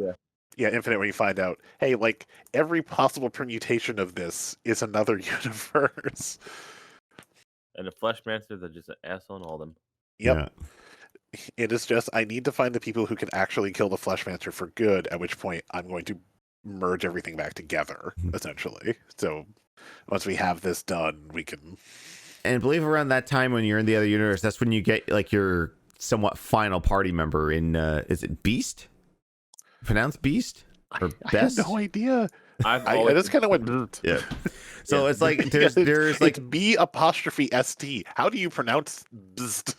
Infinite, where you find out, hey, like every possible permutation of this is another universe. And the Fleshmancers are just an asshole on all of them. Yep. Yeah. It is just, I need to find the people who can actually kill the Fleshmancer for good, at which point I'm going to merge everything back together, essentially. So once we have this done, we can... And I believe around that time when you're in the other universe, that's when you get like your somewhat final party member in, is it Beast? Pronounced Beast? Or Best? I have no idea. I just kind of went... Yeah. So it's like there's like it's B''ST. How do you pronounce bzzt?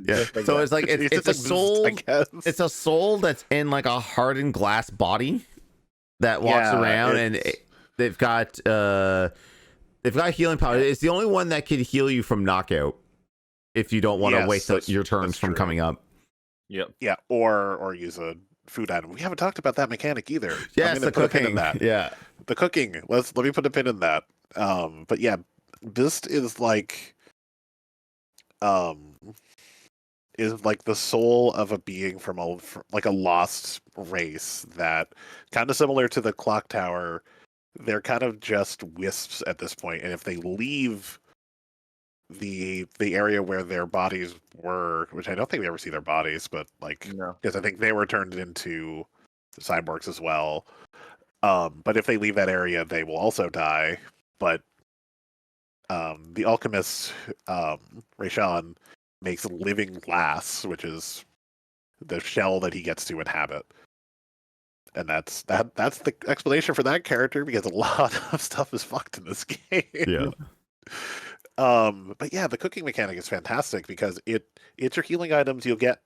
Yeah. So it's like it's a like soul. bzzt, I guess. It's a soul that's in like a hardened glass body that walks around, and they've got healing power. It's the only one that can heal you from knockout if you don't want to wait your turns from coming up. Yep. Yeah, or use a food item. We haven't talked about that mechanic either. Yes, the put a pin cooking. in that. Yeah, the cooking. Let me put a pin in that. But yeah, Bist is like the soul of a being from a lost race, that kind of similar to the clock tower, they're kind of just wisps at this point, and if they leave the area where their bodies were, which I don't think we ever see their bodies, but like No. because I think they were turned into cyborgs as well. But if they leave that area, they will also die. But the alchemist Rayshawn makes living glass, which is the shell that he gets to inhabit. And that's the explanation for that character, because a lot of stuff is fucked in this game. Yeah. But yeah, the cooking mechanic is fantastic because it's your healing items. You'll get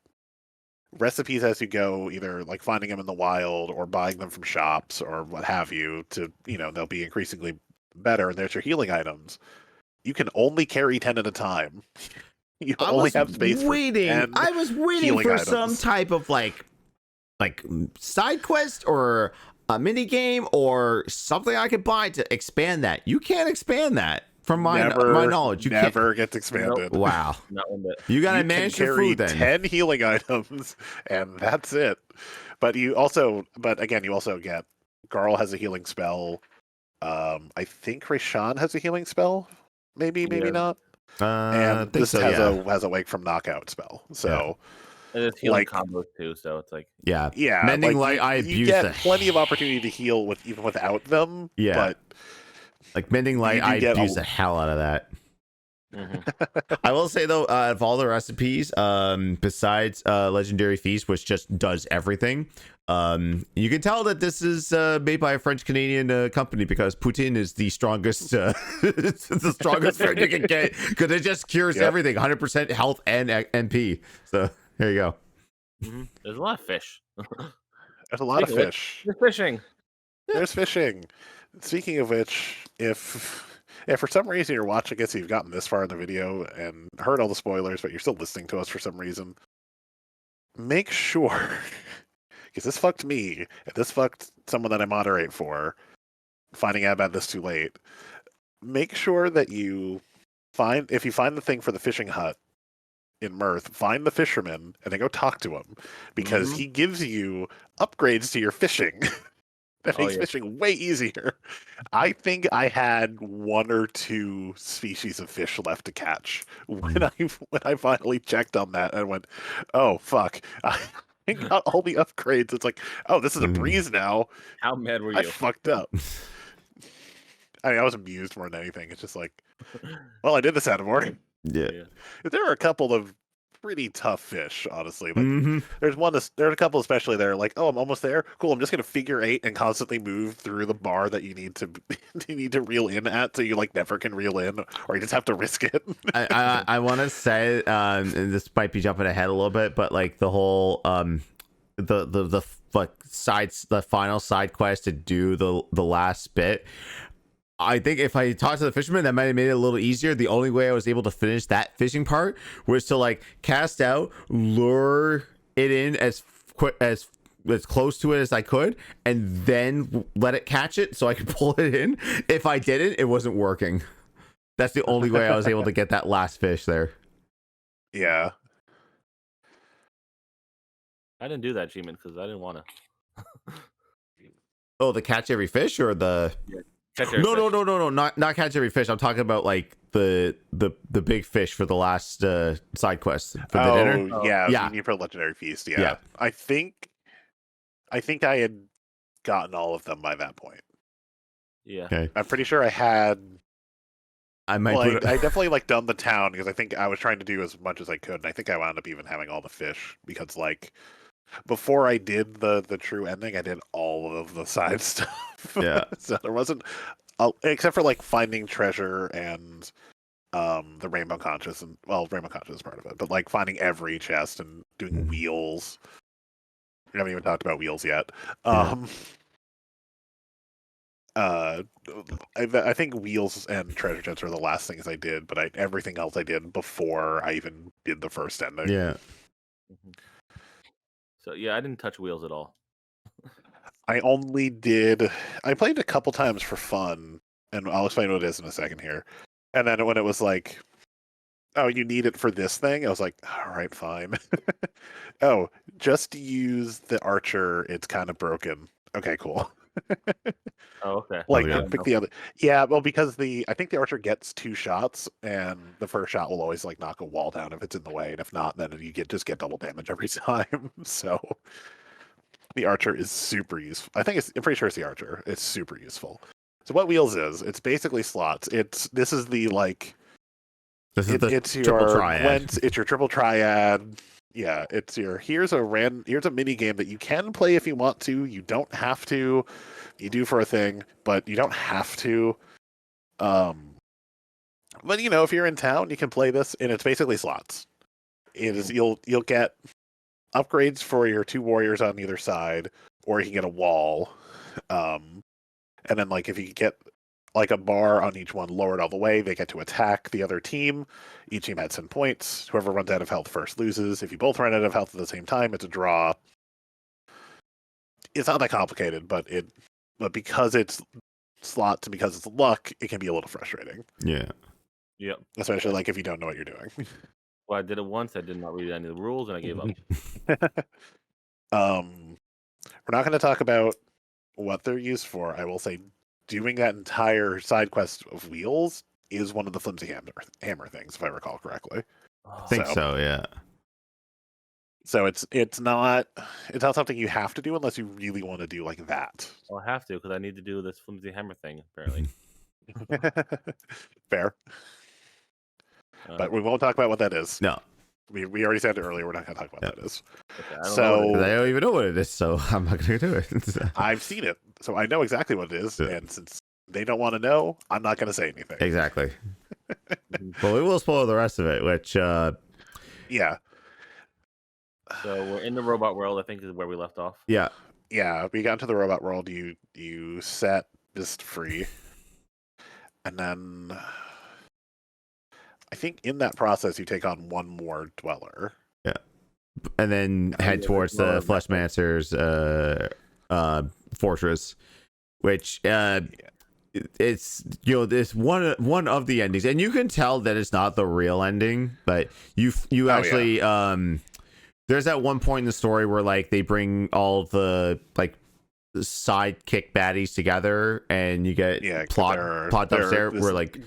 recipes as you go, either like finding them in the wild or buying them from shops or what have you. To they'll be increasingly better, and there's your healing items. You can only carry 10 at a time. You only have space for 10 I was waiting healing for items. some type of like side quest or a mini game or something I could buy to expand that. You can't expand that from my knowledge. You never gets expanded. Can't. Wow. Not one bit. You gotta You can manage your carry food then. 10 healing items, and that's it. But again, you also get Garl has a healing spell. I think Rayshawn has a healing spell. Maybe Yeah. not. think And this so, has a wake from knockout spell. So And there's healing Like- combos too, so it's like Yeah. yeah, Mending like, light, I you abuse get the plenty of opportunity to heal even without them. Yeah. But like mending light, You do I get abuse a- the hell out of that. mhm. I will say though, of all the recipes, besides Legendary Feast, which just does everything, you can tell that this is made by a French Canadian company, because poutine is the strongest, it's the strongest food you can get, because it just cures Yep. everything, 100% health and MP. So there you go. Mhm. There's a lot of fish. there's a lot of Speaking of which- fish. You're fishing. There's fishing. Speaking of which, if for some reason you're watching us, you've gotten this far in the video and heard all the spoilers, but you're still listening to us for some reason, make sure, because this fucked me, and this fucked someone that I moderate for, finding out about this too late. Make sure that if you find the thing for the fishing hut in Mirth, find the fisherman and then go talk to him, because Mhm. he gives you upgrades to your fishing. That Oh, makes yeah. fishing way easier. I think I had 1 or 2 species of fish left to catch when I finally checked on that and went, oh fuck, I got all the upgrades. It's like, oh, this is a breeze now. How mad were I you? fucked up. I mean, I was amused more than anything. It's just like, well, I did this out of order. Yeah. Yeah. There are a couple of pretty tough fish, honestly. Like, Mhm. there's a couple especially that are like, oh, I'm almost there. Cool, I'm just gonna figure 8 and constantly move through the bar that you need to reel in at, so you like never can reel in, or you just have to risk it. I want to say, and this might be jumping ahead a little bit, but like the whole the final side quest to do the last bit, I think if I talked to the fisherman, that might have made it a little easier. The only way I was able to finish that fishing part was to like cast out, lure it in as close to it as I could, and then let it catch it so I could pull it in. If I didn't, it wasn't working. That's the only way I was able to get that last fish there. Yeah. I didn't do that achievement because I didn't want to. Oh, the catch every fish or the no, not catch every fish. I'm talking about like the big fish for the last side quest for the dinner. Oh, yeah, yeah. You need for Legendary Feast. Yeah. Yeah. I think I had gotten all of them by that point. Yeah. Okay, I'm pretty sure I had. I might Well, put I definitely like done the town, because I think I was trying to do as much as I could, and I think I wound up even having all the fish, because like before I did the true ending, I did all of the side stuff. Yeah. So there wasn't, except for like finding treasure and the Rainbow Conscious, and well, Rainbow Conscious is part of it, but like finding every chest and doing wheels. We haven't even talked about wheels yet. I think wheels and treasure chests are the last things I did, but everything else I did before I even did the first ending. yeah. Mhm. So yeah, I didn't touch wheels at all. I played a couple times for fun, and I'll explain what it is in a second here. And then when it was like, oh, you need it for this thing, I was like, all right, fine. Oh, just use the archer. It's kind of broken. Okay, cool. Oh, okay. Like yeah. pick the other. Yeah, well, because I think the archer gets 2 shots, and the first shot will always like knock a wall down if it's in the way, and if not, then you just get double damage every time. So the archer is super useful. I'm pretty sure it's the archer. It's super useful. So what wheels is? It's basically slots. This is the like. This is the It's triple your triad. Gwent, it's your triple triad. Yeah, it's your here's a mini game that you can play if you want to. You don't have to. You do for a thing, but you don't have to. But if you're in town, you can play this, and it's basically slots. It is you'll get upgrades for your 2 warriors on either side, or you can get a wall. And then like if you get like a bar on each one lowered all the way, they get to attack the other team. Each team adds 10 points. Whoever runs out of health first loses. If you both run out of health at the same time, it's a draw. It's not that complicated, but because it's slots and because it's luck, it can be a little frustrating. Yeah. Yep. Especially like if you don't know what you're doing. Well, I did it once. I did not read any of the rules, and I gave up. We're not going to talk about what they're used for. I will say doing that entire side quest of wheels is one of the flimsy hammer things, if I recall correctly. I think so, yeah. So it's not something you have to do unless you really want to do like that. I'll have to because I need to do this flimsy hammer thing apparently. Fair, but we won't talk about what that is. No, we already said it earlier. We're not going to talk about what that is. Okay, I don't even know what it is, so I'm not going to do it. I've seen it, so I know exactly what it is, and since they don't want to know, I'm not going to say anything. Exactly. But we will spoil the rest of it, which yeah. So we're in the robot world, I think is where we left off. Yeah. Yeah, we got into the robot world. You set Mist free. And then I think in that process you take on one more dweller. Yeah. And then head towards the Fleshmancer's fortress, which it's this one of the endings, and you can tell that it's not the real ending, but you actually there's that one point in the story where like they bring all the like sidekick baddies together, and you get plot dumps there where like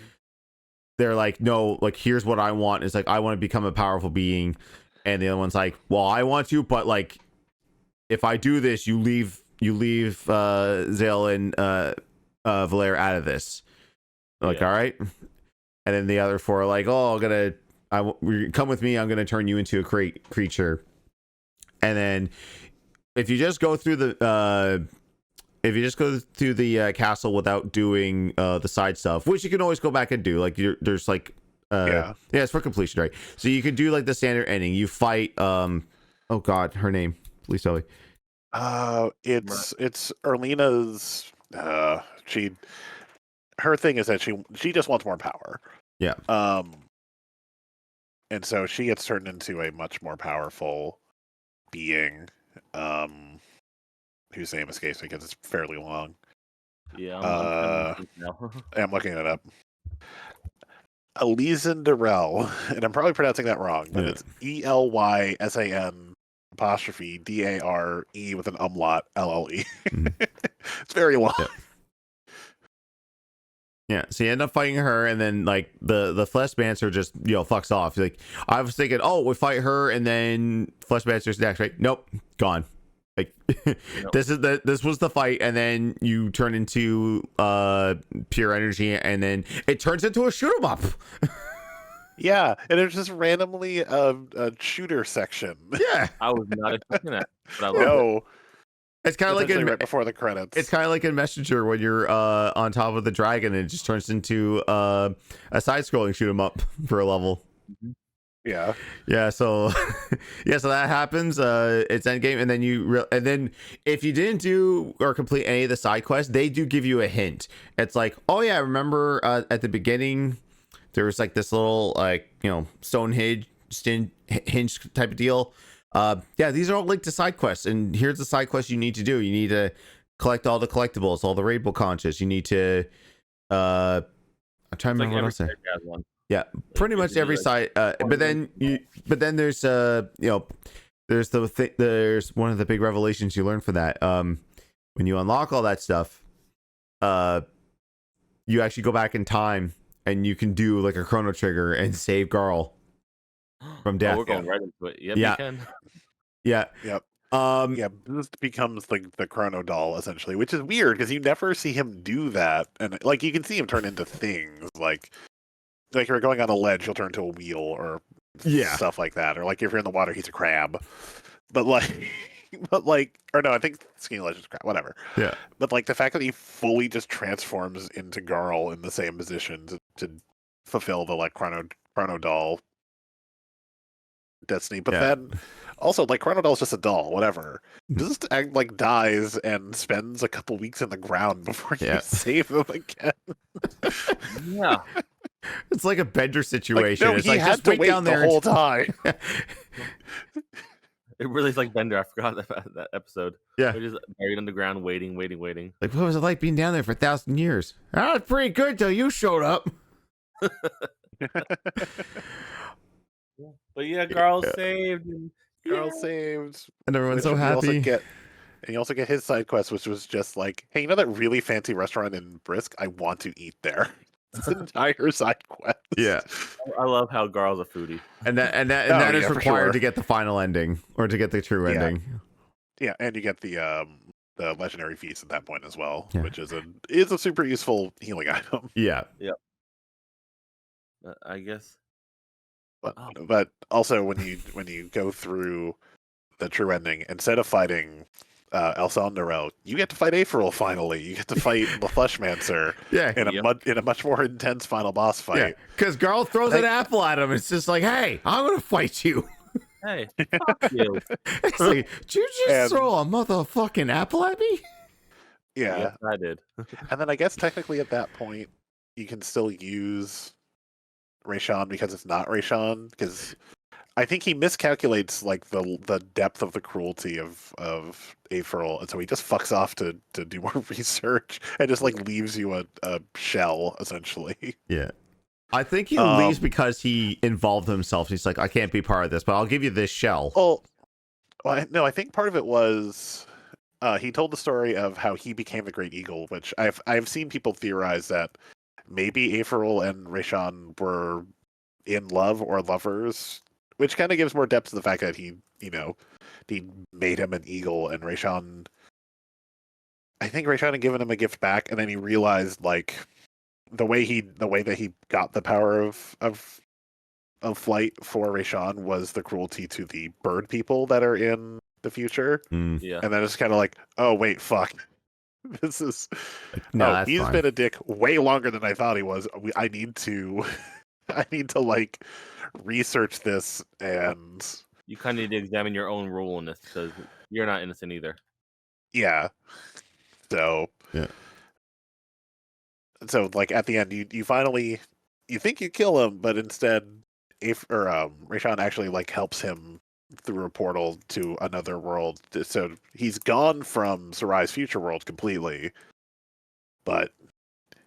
they're like, no, like here's what I want. It's like I want to become a powerful being, and the other one's like, well, I want to, but like if I do this, you leave Zale and Valera out of this. Like, all right. And then the other 4 are like, oh, come with me. I'm gonna turn you into a creature. And then if you just go through the castle without doing the side stuff, which you can always go back and do, like there's like it's for completion, right? So you can do like the standard ending. You fight oh god, her name, please tell me. It's Erlena's her thing is that she just wants more power. Yeah. And so she gets turned into a much more powerful being, whose name escapes me because it's fairly long. Yeah, I'm looking it up. Elysan Darrell, and I'm probably pronouncing that wrong, but it's ELYSAN 'DARE with an umlaut LLE. It's very long. Yeah, so you end up fighting her, and then like the Fleshmancer just fucks off. Like I was thinking, oh, we fight her, and then Fleshmancer's next, right? Nope, gone. Like this was the fight, and then you turn into pure energy, and then it turns into a shoot 'em up. Yeah, and there's just randomly a shooter section. Yeah, I was not expecting that. But I no. it. It's kind of like right before the credits. It's kind of like in Messenger when you're on top of the dragon and it just turns into a side-scrolling shoot 'em up for a level. Yeah. Yeah. So so that happens. It's endgame, and then and then if you didn't do or complete any of the side quests, they do give you a hint. It's like, oh yeah, remember at the beginning there was like this little like Stonehenge hinge type of deal. These are all linked to side quests, and here's the side quest you need to do. You need to collect all the collectibles, all the rainbow conches. You need to I'm trying to remember what else there. Yeah, pretty much every side. But then there's there's one of the big revelations you learn from that, when you unlock all that stuff, you actually go back in time and you can do like a chrono trigger and save Garl from death. We're going right into it. Yep, Yeah. you can. Yeah. Yep. Um, Yeah, Boost becomes like the Chrono Doll essentially, which is weird because you never see him do that, and like you can see him turn into things like you're going on a ledge, he'll turn into a wheel or stuff like that, or like if you're in the water, he's a crab. But or no, I think Skinny Legend's a crab, whatever. Yeah. But like the fact that he fully just transforms into Garl in the same position to fulfill the like Chrono Doll destiny, but then also like Chrono Doll's just a doll, whatever. Just act like dies and spends a couple weeks in the ground before you save him again. Yeah, it's like a Bender situation. Like, no, it's he like had just to wait wait down there the whole time. it really is like Bender. I forgot that episode. Yeah, we're just buried underground, waiting. Like, what was it like being down there for 1,000 years? Oh, it's pretty good till you showed up. But yeah, Garl saved. Garl saved, and everyone's so happy. And you also get his side quest, which was just like, hey, you know that really fancy restaurant in Brisk? I want to eat there. It's an entire side quest. Yeah, I love how Garl's a foodie, and that is required to get the final ending or to get the true ending. Yeah, and you get the legendary feast at that point as well, which is a super useful healing item. Yeah. I guess. But also when you go through the true ending, instead of fighting Elsa Norel, you get to fight Aephoril finally. You get to fight the Fleshmancer in a much more intense final boss fight. Because Garl throws an apple at him. It's just like, hey, I'm gonna fight you. Hey, fuck you. It's like, did you just throw a motherfucking apple at me? Yeah, yes, I did. And then I guess technically at that point you can still use Rayshawn because it's not Rayshawn, because I think he miscalculates like the depth of the cruelty of Aephoril, and so he just fucks off to do more research and just like leaves you a shell essentially. Yeah. I think he leaves because he involved himself. He's like, I can't be part of this, but I'll give you this shell. No, I think part of it was he told the story of how he became the Great Eagle, which I've seen people theorize that maybe Aephoril and Rayshawn were in love or lovers, which kind of gives more depth to the fact that he made him an eagle, and I think Rayshawn had given him a gift back, and then he realized like the way that he got the power of flight for Rayshawn was the cruelty to the bird people that are in the future. Yeah. And then it's kind of like, oh wait, fuck. This is he's fine. been a dick way longer than I thought he was. I need to like research this, and you kind of need to examine your own role in this because you're not innocent either. Yeah. So like at the end, you finally think you kill him, but instead, Rayshawn actually like helps him through a portal to another world. So he's gone from Sarai's future world completely, but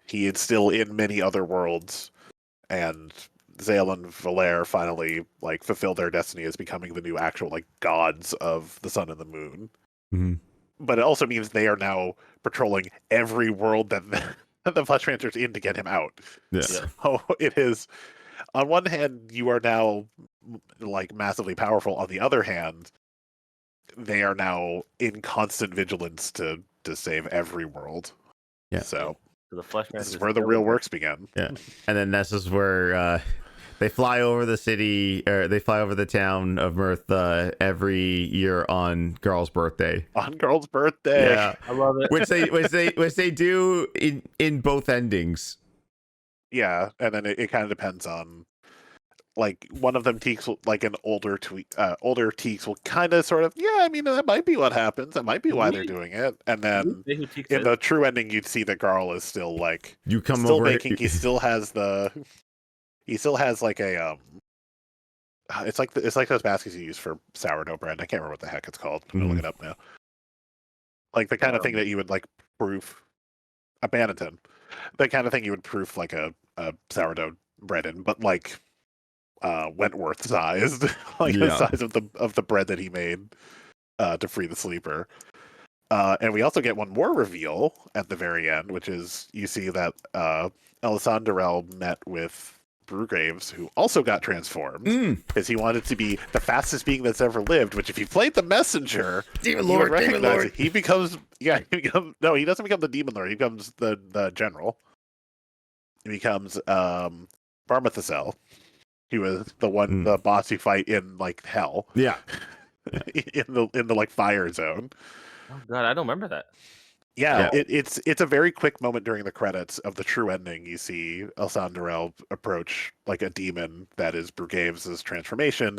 he is still in many other worlds, and Zale and Valere finally like fulfill their destiny as becoming the new actual like gods of the sun and the moon. Mm-hmm. But it also means they are now patrolling every world that the Fleshmancer's in to get him out. Yeah. So it is, on one hand, you are now like massively powerful. On the other hand, they are now in constant vigilance to save every world. Yeah. So the Fleshmancer, this is where the real works begin. Yeah. And then this is where they fly over the city, or they fly over the town of Mirth every year on Garl's birthday. On Garl's birthday. Yeah. I love it. which they do in both endings. Yeah, and then it kind of depends on, like, one of them Teeks will, like an older Teeks will kind of sort of, yeah, I mean, that might be what happens. That might be why they're doing it. And then in the true ending, you'd see that Garl is still like, he still has like a it's like those baskets you use for sourdough bread. I can't remember what the heck it's called. I'm gonna look it up now. Like the kind of thing that you would like proof a Banneton. The kind of thing you would proof like a sourdough bread in, but like Wentworth sized, like the size of the bread that he made to free the sleeper. And we also get one more reveal at the very end, which is you see that Elisandrel met with Brugraves, who also got transformed because he wanted to be the fastest being that's ever lived. Which, if you played the Messenger, Demon you would Lord, recognize Demon Lord. it. He becomes he doesn't become the Demon Lord. He becomes the general. He becomes Barmathasel. He was the boss you fight in like hell. Yeah. in the like fire zone. Oh god, I don't remember that. Yeah, it's a very quick moment during the credits of the true ending. You see Elisandrel approach like a demon that is Brugaves' transformation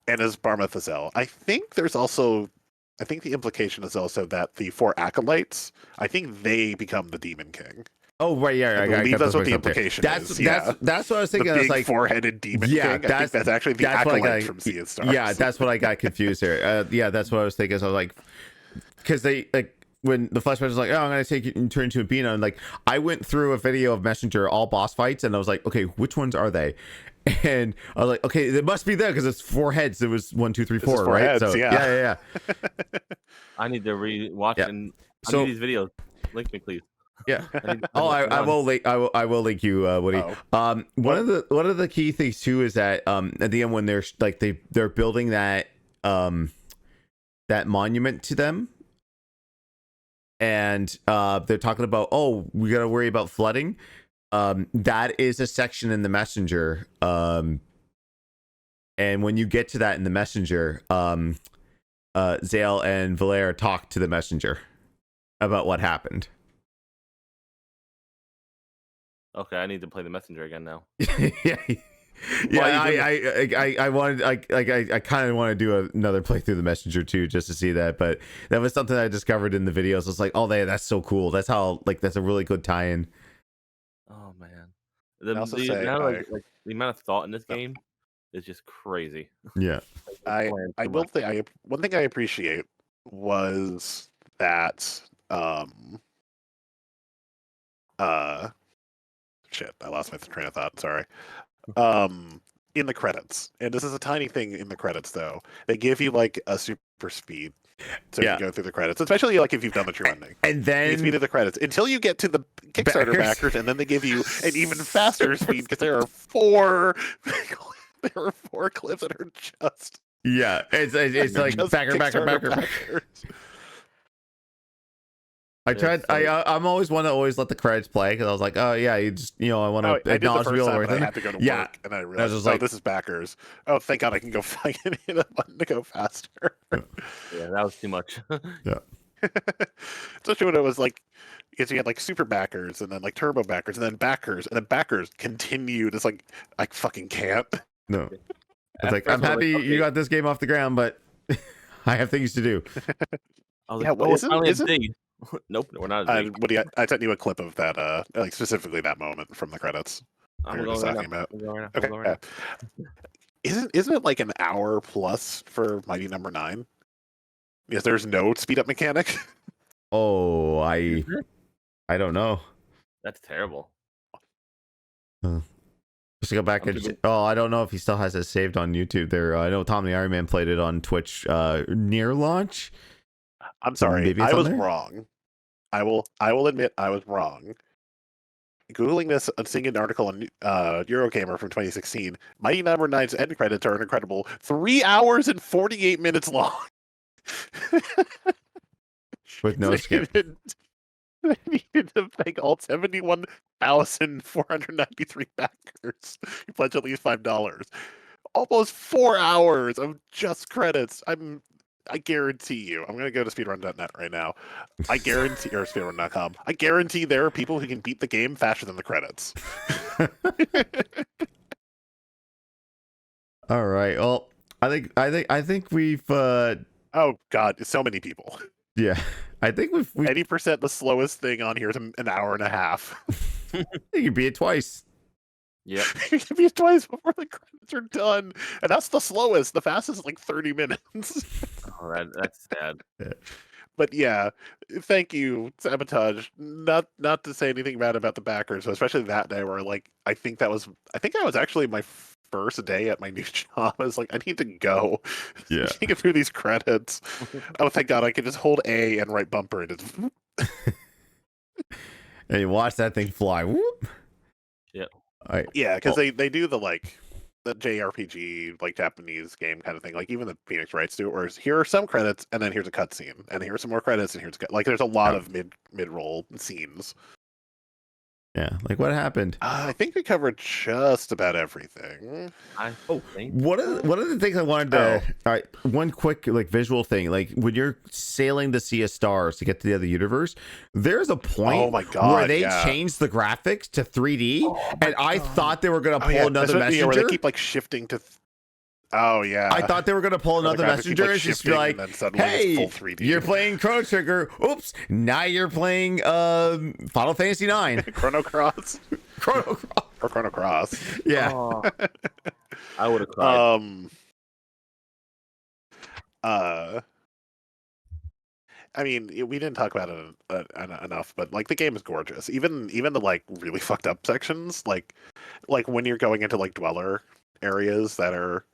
and is Barmathasel. I think the implication is also that the 4 acolytes, I think they become the Demon King. Oh right, yeah, I believe that's what the implication is. That's what I was thinking. The I was big like, 4-headed Demon King. I think that's actually the acolytes from Sea of Stars. Yeah, that's what I got confused here. Yeah, that's what I was thinking. So I was like, because they like when the Flesh was like, oh, I'm gonna take it and turn into a Bina, and like I went through a video of Messenger all boss fights, and I was like, okay, which ones are they? And I was like, okay, it must be there because it's 4 heads. It was 1, 2, 3, 4, right? Heads, so yeah. I need to re-watch and I need these videos. Link me, please. Yeah. I will link you, Woody. Oh. One of the key things too is that at the end when they're like they're building that that monument to them, and they're talking about, oh, we gotta worry about flooding. That is a section in the Messenger. And when you get to that in the Messenger, Zale and Valere talk to the Messenger about what happened. Okay, I need to play the Messenger again now. I wanted I kind of want to do another playthrough of the Messenger too, just to see that. But that was something I discovered in the videos. It's like, oh, that's so cool. That's how that's a really good tie-in. Oh man, the amount of thought in this game is just crazy. Yeah, one thing I appreciate was that shit, I lost my train of thought. Sorry. In the credits, and this is a tiny thing in the credits though, they give you like a super speed, so you can go through the credits, especially like if you've done the true ending. And then you speed of the credits until you get to the Kickstarter backers, and then they give you an even faster speed because there are 4 clips that are just it's like backer. I tried. I'm always one to always let the credits play because I was like, oh yeah, you just I want to acknowledge the I had to go to work, and I realized, this is backers. Oh, thank God, I can go find a button to go faster. Yeah, that was too much. Yeah. Especially when it was like, because you had like super backers and then like turbo backers and then backers continued. It's like I fucking can't. No, it's like I'm happy you got this game off the ground, but I have things to do. I was like, isn't nope, we're not. I sent you a clip of that, like specifically that moment from the credits. I'm going right now. Isn't it like an hour plus for Mighty Number 9? Yes, there's no speed up mechanic. Oh, I don't know. That's terrible. Just to go back and I don't know if he still has it saved on YouTube. There, I know Tom the Iron Man played it on Twitch near launch. I'm sorry, I was wrong. I will admit I was wrong. Googling this and seeing an article on Eurogamer from 2016, Mighty Number 9's end credits are an incredible 3 hours and 48 minutes long. With no skip. They needed to thank all 71,493 backers who pledged at least $5. Almost 4 hours of just credits. I guarantee you, I'm going to go to speedrun.net right now. I guarantee, or speedrun.com. I guarantee there are people who can beat the game faster than the credits. All right. Well, I think we've. Oh God, so many people. Yeah, I think we've 80%. The slowest thing on here is an hour and a half. You can beat it twice. Yep. You can beat it twice before the credits are done, and that's the slowest. The fastest is like 30 minutes. Oh, that's sad. Yeah. But yeah, thank you, Sabotage. Not to say anything bad about the backers, especially that day where like I think that was actually first day at my new job. I was like, I need to go. Yeah. I can't get through these credits. Oh, thank God, I can just hold A and right bumper and just. And you watch that thing fly. Whoop. Yep. All right. Yeah, because Well- they do the JRPG like Japanese game kind of thing. Like even the Phoenix Wrights do it, where here are some credits and then here's a cutscene, and here's some more credits and here's like there's a lot of mid roll scenes. Yeah. Like what happened? I think we covered just about everything. I think One of the things I wanted to all right, one quick like visual thing, like when you're sailing the sea of stars to get to the other universe, there's a point Oh my God, where they yeah. changed the graphics to 3D, and I thought they were gonna pull another messenger. Where they keep like shifting to. Oh yeah. I thought they were gonna pull another messenger and just be like, "Hey, full 3D. you're playing Chrono Trigger. Oops, now you're playing Final Fantasy 9, Chrono Cross Chrono Cross." or Chrono Cross. Yeah. I would have cried. I mean, we didn't talk about it enough, but like the game is gorgeous. Even the like really fucked up sections, like when you're going into like dweller areas that are,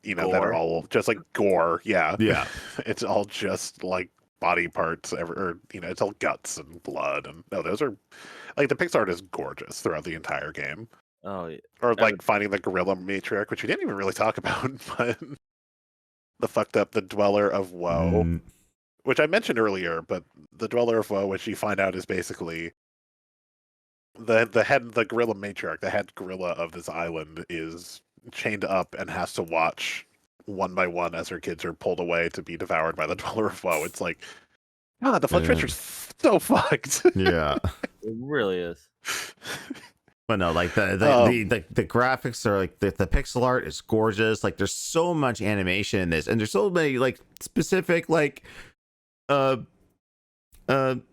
that are all just like gore. Yeah, Yeah. It's all just like body parts, or it's all guts and blood, and no, those are like the pixel art is gorgeous throughout the entire game. Oh, yeah. Or like finding the gorilla matriarch, which we didn't even really talk about, but the dweller of woe. Which I mentioned earlier, but the Dweller of Woe, which you find out is basically the gorilla matriarch, the head gorilla of this island, is chained up and has to watch one by one as her kids are pulled away to be devoured by the Dweller of Woe. It's like, God, the Fletch Richard's so fucked. Yeah. It really is. But no, like the graphics are like the pixel art is gorgeous. Like there's so much animation in this, and there's so many like specific like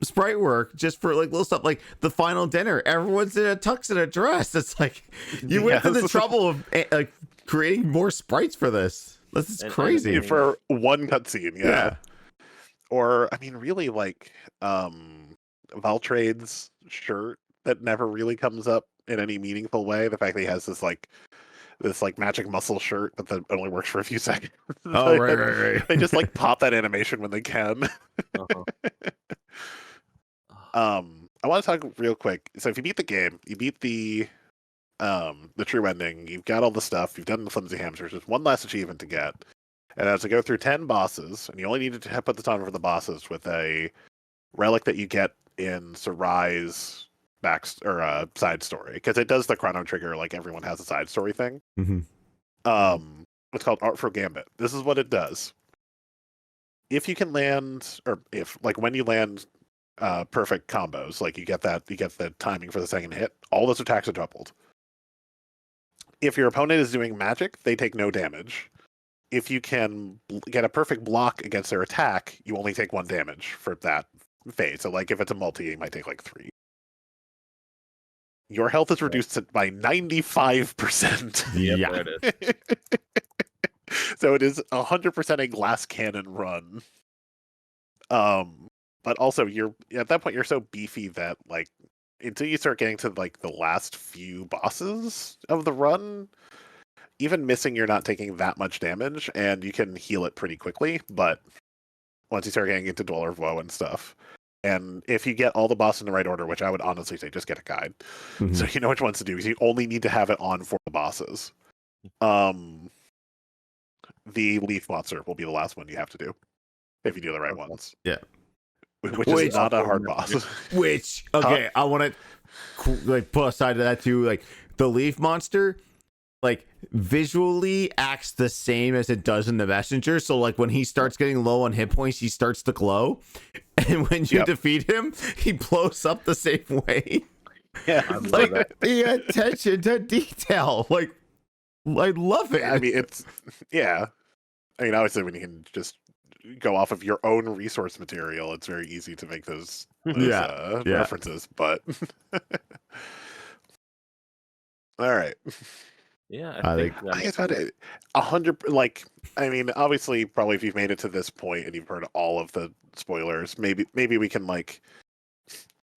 sprite work just for like little stuff like the final dinner. Everyone's in a tux and a dress. It's like you went to the trouble of like creating more sprites for this. This is crazy for one cutscene. Yeah. Or I mean, really, like Valtrade's shirt that never really comes up in any meaningful way. The fact that he has this magic muscle shirt, but that only works for a few seconds. Oh, right. They just like pop that animation when they can. I want to talk real quick. So if you beat the game, you beat the true ending, you've got all the stuff, you've done the flimsy hamsters, there's one last achievement to get. And as to go through 10 bosses, and you only need to put the time for the bosses with a relic that you get in Sarai's side story, because it does the Chrono Trigger, like everyone has a side story thing. It's called Art for Gambit. This is what it does. If you can land, or if like when you land perfect combos, like you get the timing for the second hit, all those attacks are doubled. If your opponent is doing magic, they take no damage. If you can get a perfect block against their attack, you only take 1 damage for that phase. So like if it's a multi, you might take like 3. Your health is reduced by 95%. Yeah. There it is. So it is 100% a glass cannon run. But also you're at that point you're so beefy that like until you start getting to like the last few bosses of the run, even missing, you're not taking that much damage, and you can heal it pretty quickly. But once you start getting into Dweller of Woe and stuff, and if you get all the bosses in the right order, which I would honestly say just get a guide, so you know which ones to do, because you only need to have it on for the bosses. The Leaf Monster will be the last one you have to do if you do the right ones. Yeah. Which is not a hard boss. Which I want to like put aside to that too. Like the Leaf Monster, like visually acts the same as it does in the Messenger. So like when he starts getting low on hit points, he starts to glow, and when you defeat him, he blows up the same way. Yeah, like the attention to detail, like I love it. I mean, it's I mean, obviously, when you can just go off of your own resource material, it's very easy to make those references. But all right. Yeah, I think it's about 100. Like, I mean, obviously, probably if you've made it to this point and you've heard all of the spoilers, maybe we can put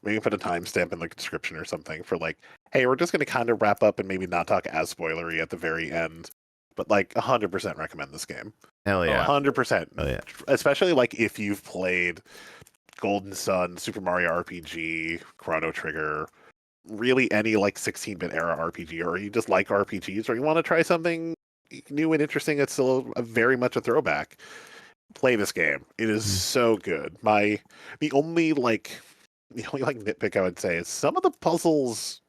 a timestamp in the description or something for like, hey, we're just going to kind of wrap up and maybe not talk as spoilery at the very end, but like 100% recommend this game. Hell yeah. 100%. Hell yeah. Especially like if you've played Golden Sun, Super Mario RPG, Chrono Trigger, really any like 16-bit era RPG, or you just like RPGs, or you want to try something new and interesting that's still very much a throwback. Play this game. It is so good. The only nitpick I would say is some of the puzzles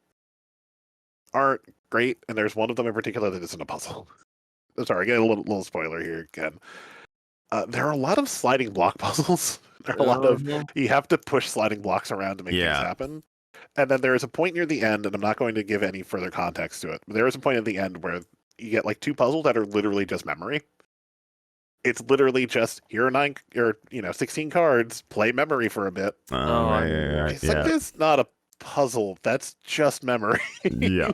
aren't great, and there's one of them in particular that isn't a puzzle. I'm sorry, get a little spoiler here again. There are a lot of sliding block puzzles. There are a lot of you have to push sliding blocks around to make things happen. And then there is a point near the end, and I'm not going to give any further context to it, but there is a point at the end where you get like 2 puzzles that are literally just memory. It's literally just here are 16 cards, play memory for a bit. Right, It's like that's not a puzzle, that's just memory. Yeah.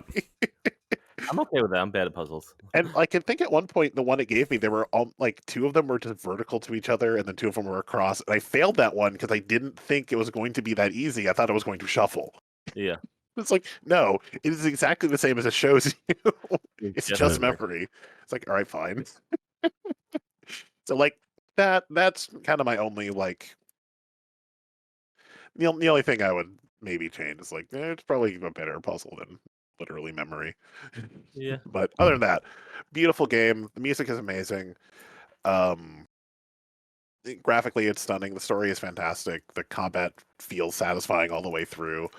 I'm okay with that. I'm bad at puzzles. And I can think at one point, the one it gave me, there were like 2 of them were just vertical to each other, and then 2 of them were across. And I failed that one because I didn't think it was going to be that easy. I thought it was going to shuffle. Yeah. It's like, no, it is exactly the same as it shows you. It's just memory. It's like, all right, fine. So like that's kind of my only like the only thing I would maybe change is like it's probably a better puzzle than literally memory. Yeah. But other than that, beautiful game. The music is amazing. Graphically, it's stunning. The story is fantastic. The combat feels satisfying all the way through.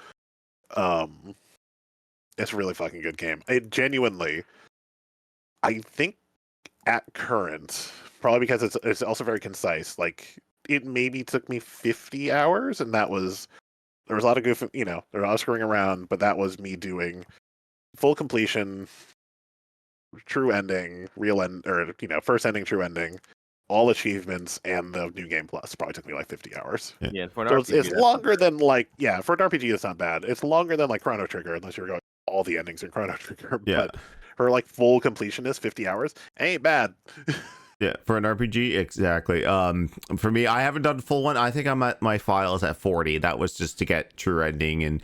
It's a really fucking good game. It genuinely, I think, at current, probably because it's also very concise. Like it maybe took me 50 hours, and there was a lot of there was a lot of screwing around, but that was me doing full completion, true ending, real end, or first ending, true ending, all achievements, and the new game plus. Probably took me like 50 hours. Yeah, for an So RPG, it's longer than for an RPG, it's not bad. It's longer than like Chrono Trigger, unless you're going all the endings in Chrono Trigger. Yeah. But for like full completion is 50 hours. Ain't bad. Yeah, for an RPG, exactly. For me, I haven't done the full one. I think I'm at my files at 40. That was just to get true ending and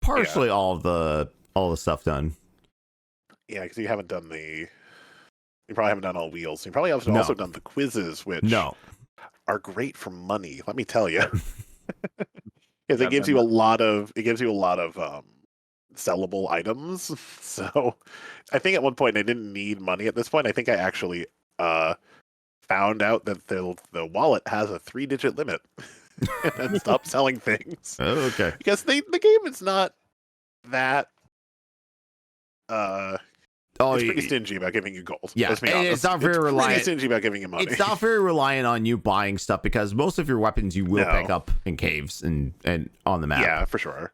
partially all the stuff done. Yeah, because you probably haven't done all wheels. You probably haven't also done the quizzes, which are great for money. Let me tell you, because it gives you a lot of sellable items. So I think at one point I didn't need money. At this point, I think I actually found out that the wallet has a 3-digit limit and stopped selling things. Oh, okay. Because the game is not that it's pretty stingy about giving you gold. Yeah, let's be honest. It's not very reliant. Pretty stingy about giving you money. It's not very reliant on you buying stuff because most of your weapons you will pick up in caves and on the map. Yeah, for sure.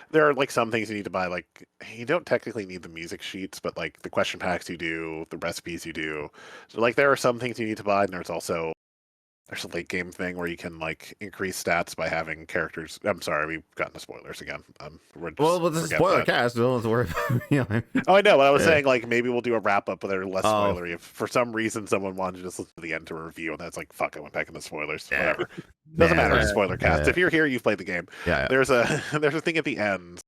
There are like some things you need to buy. Like you don't technically need the music sheets, but like the question packs you do, the recipes you do. So like there are some things you need to buy, and there's a late game thing where you can like increase stats by having characters. I'm sorry, we've gotten to spoilers again. Well, this is Spoilercast. Don't have to worry about. Oh, I know. But I was saying like maybe we'll do a wrap up, but they're less spoilery. If for some reason someone wanted to just listen to the end to review, and that's like fuck, I went back into spoilers. Yeah. Whatever. Doesn't matter. It's Spoilercast. If you're here, you've played the game. Yeah. There's a thing at the end,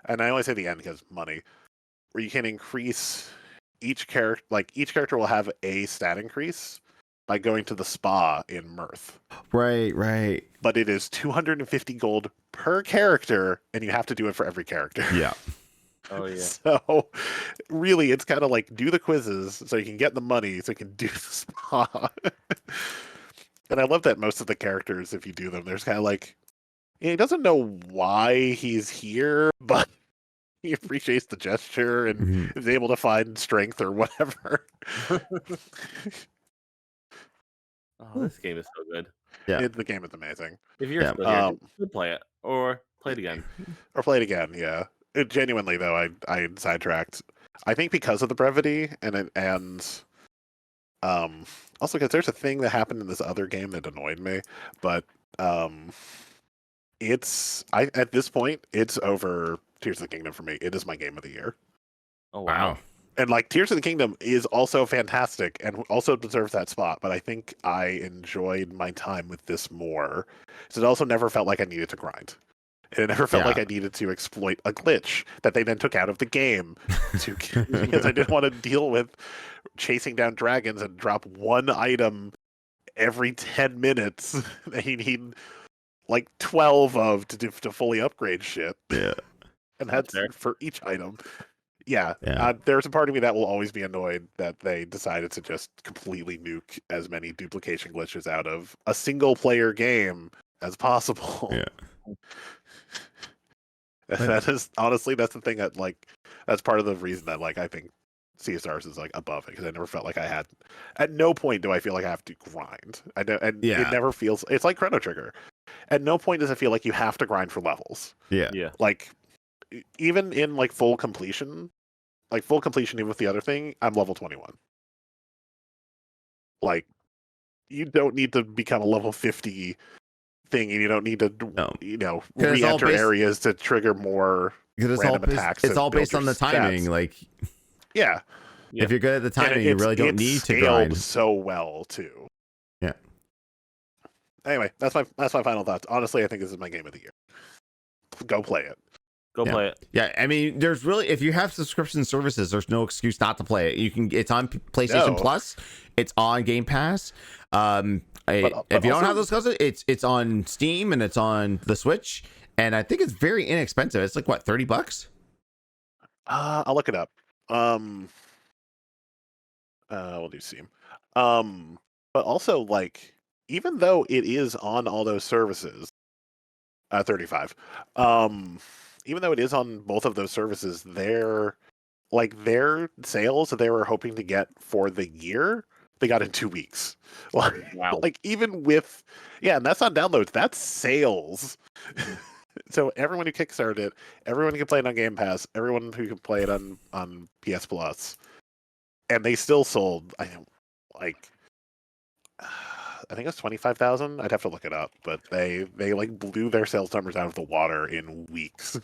and I only say the end because money, where you can increase each character. Like each character will have a stat increase by going to the spa in Mirth. Right. But it is 250 gold per character, and you have to do it for every character. Yeah. Oh yeah. So really, it's kind of like do the quizzes so you can get the money so you can do the spa. And I love that most of the characters, if you do them, there's kind of like he doesn't know why he's here, but he appreciates the gesture and is able to find strength or whatever. Oh, this game is so good. Yeah. The game is amazing. If you're still here, just play it or play it again. Or play it again, yeah. Genuinely though, I sidetracked. I think because of the brevity and also because there's a thing that happened in this other game that annoyed me, but at this point it's over Tears of the Kingdom for me. It is my game of the year. Oh wow. And like Tears of the Kingdom is also fantastic and also deserves that spot, but I think I enjoyed my time with this more. So it also never felt like I needed to grind. And it never felt Yeah. like I needed to exploit a glitch that they then took out of the game because I didn't want to deal with chasing down dragons and drop one item every 10 minutes that you need like 12 of to fully upgrade shit. Yeah. And That's that's fair. for each item. Yeah, Yeah. there's a part of me that will always be annoyed that they decided to just completely nuke as many duplication glitches out of a single player game as possible. Yeah. That is honestly, that's the thing that like, that's part of the reason that like I think Sea of Stars is like above it, because I never felt like I had. At no point do I feel like I have to grind. I know, and Yeah. it never feels. It's like Chrono Trigger. At no point does it feel like you have to grind for levels. Yeah. Yeah. Like even in like full completion even with the other thing, I'm level 21. Like you don't need to become a level 50 thing, and you don't need to No. re-enter areas to trigger more Because random attacks. it's and all build based your on the timing. stats. Like, Yeah. Yeah. if you're good at the timing, And you really don't it's need to scaled grind. so well too. Yeah. Anyway, that's my final thoughts. Honestly, I think this is my game of the year. Go play it. Go play it. Yeah, I mean, there's really, if you have subscription services, there's no excuse not to play it. You can, it's on PlayStation Plus, it's on Game Pass. But if you don't have those covers, it's on Steam and it's on the Switch, and I think it's very inexpensive. It's like what, $30? I'll look it up. We'll do Steam. But also like, even though it is on all those services, 35. Even though it is on both of those services, their sales that they were hoping to get for the year, they got in 2 weeks. Wow. Like even with, and that's not downloads, that's sales. So everyone who kickstarted it, everyone who can play it on Game Pass, everyone who can play it on PS Plus, and they still sold, I think it's 25,000. I'd have to look it up, but they like blew their sales numbers out of the water in weeks.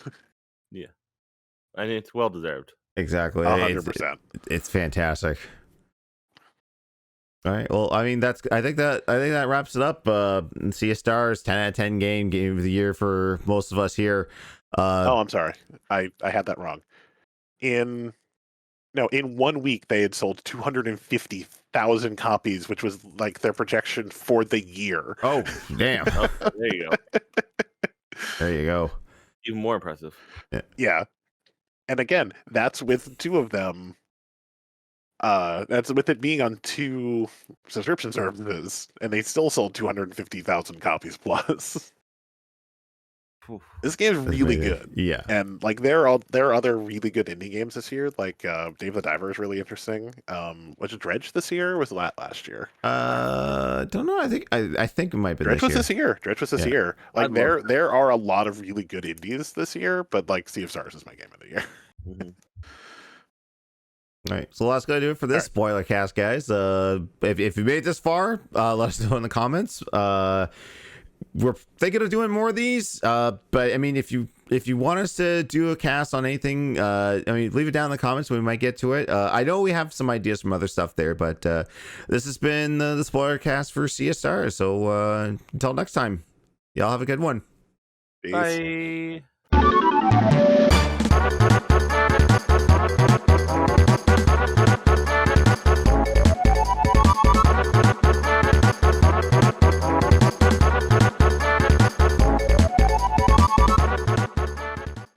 And it's well deserved. Exactly. 100%. It's fantastic. All right. Well, I mean, I think that wraps it up. Sea of Stars, 10 out of 10 game of the year for most of us here. I'm sorry. I had that wrong. In 1 week they had sold 250,000 copies, which was like their projection for the year. Oh, damn. Oh, there you go. There you go. Even more impressive. Yeah. And again, that's with two of them. That's with it being on 2 subscription services, and they still sold 250,000 copies plus. Oof. This game's really good. Yeah. And like there are other really good indie games this year. Like Dave the Diver is really interesting. Was it Dredge this year? Or was that last year? Don't know. I think it might be Dredge was this year. Dredge was this year. Like there are a lot of really good indies this year, but like Sea of Stars is my game of the year. Mm-hmm. All right, so that's gonna do it for this spoiler cast, guys. If you made it this far, let us know in the comments. We're thinking of doing more of these, but I mean, if you want us to do a cast on anything, I mean, leave it down in the comments. We might get to it. I know we have some ideas from other stuff there, but this has been the spoiler cast for Sea of Stars. So until next time, y'all have a good one. Peace. Bye.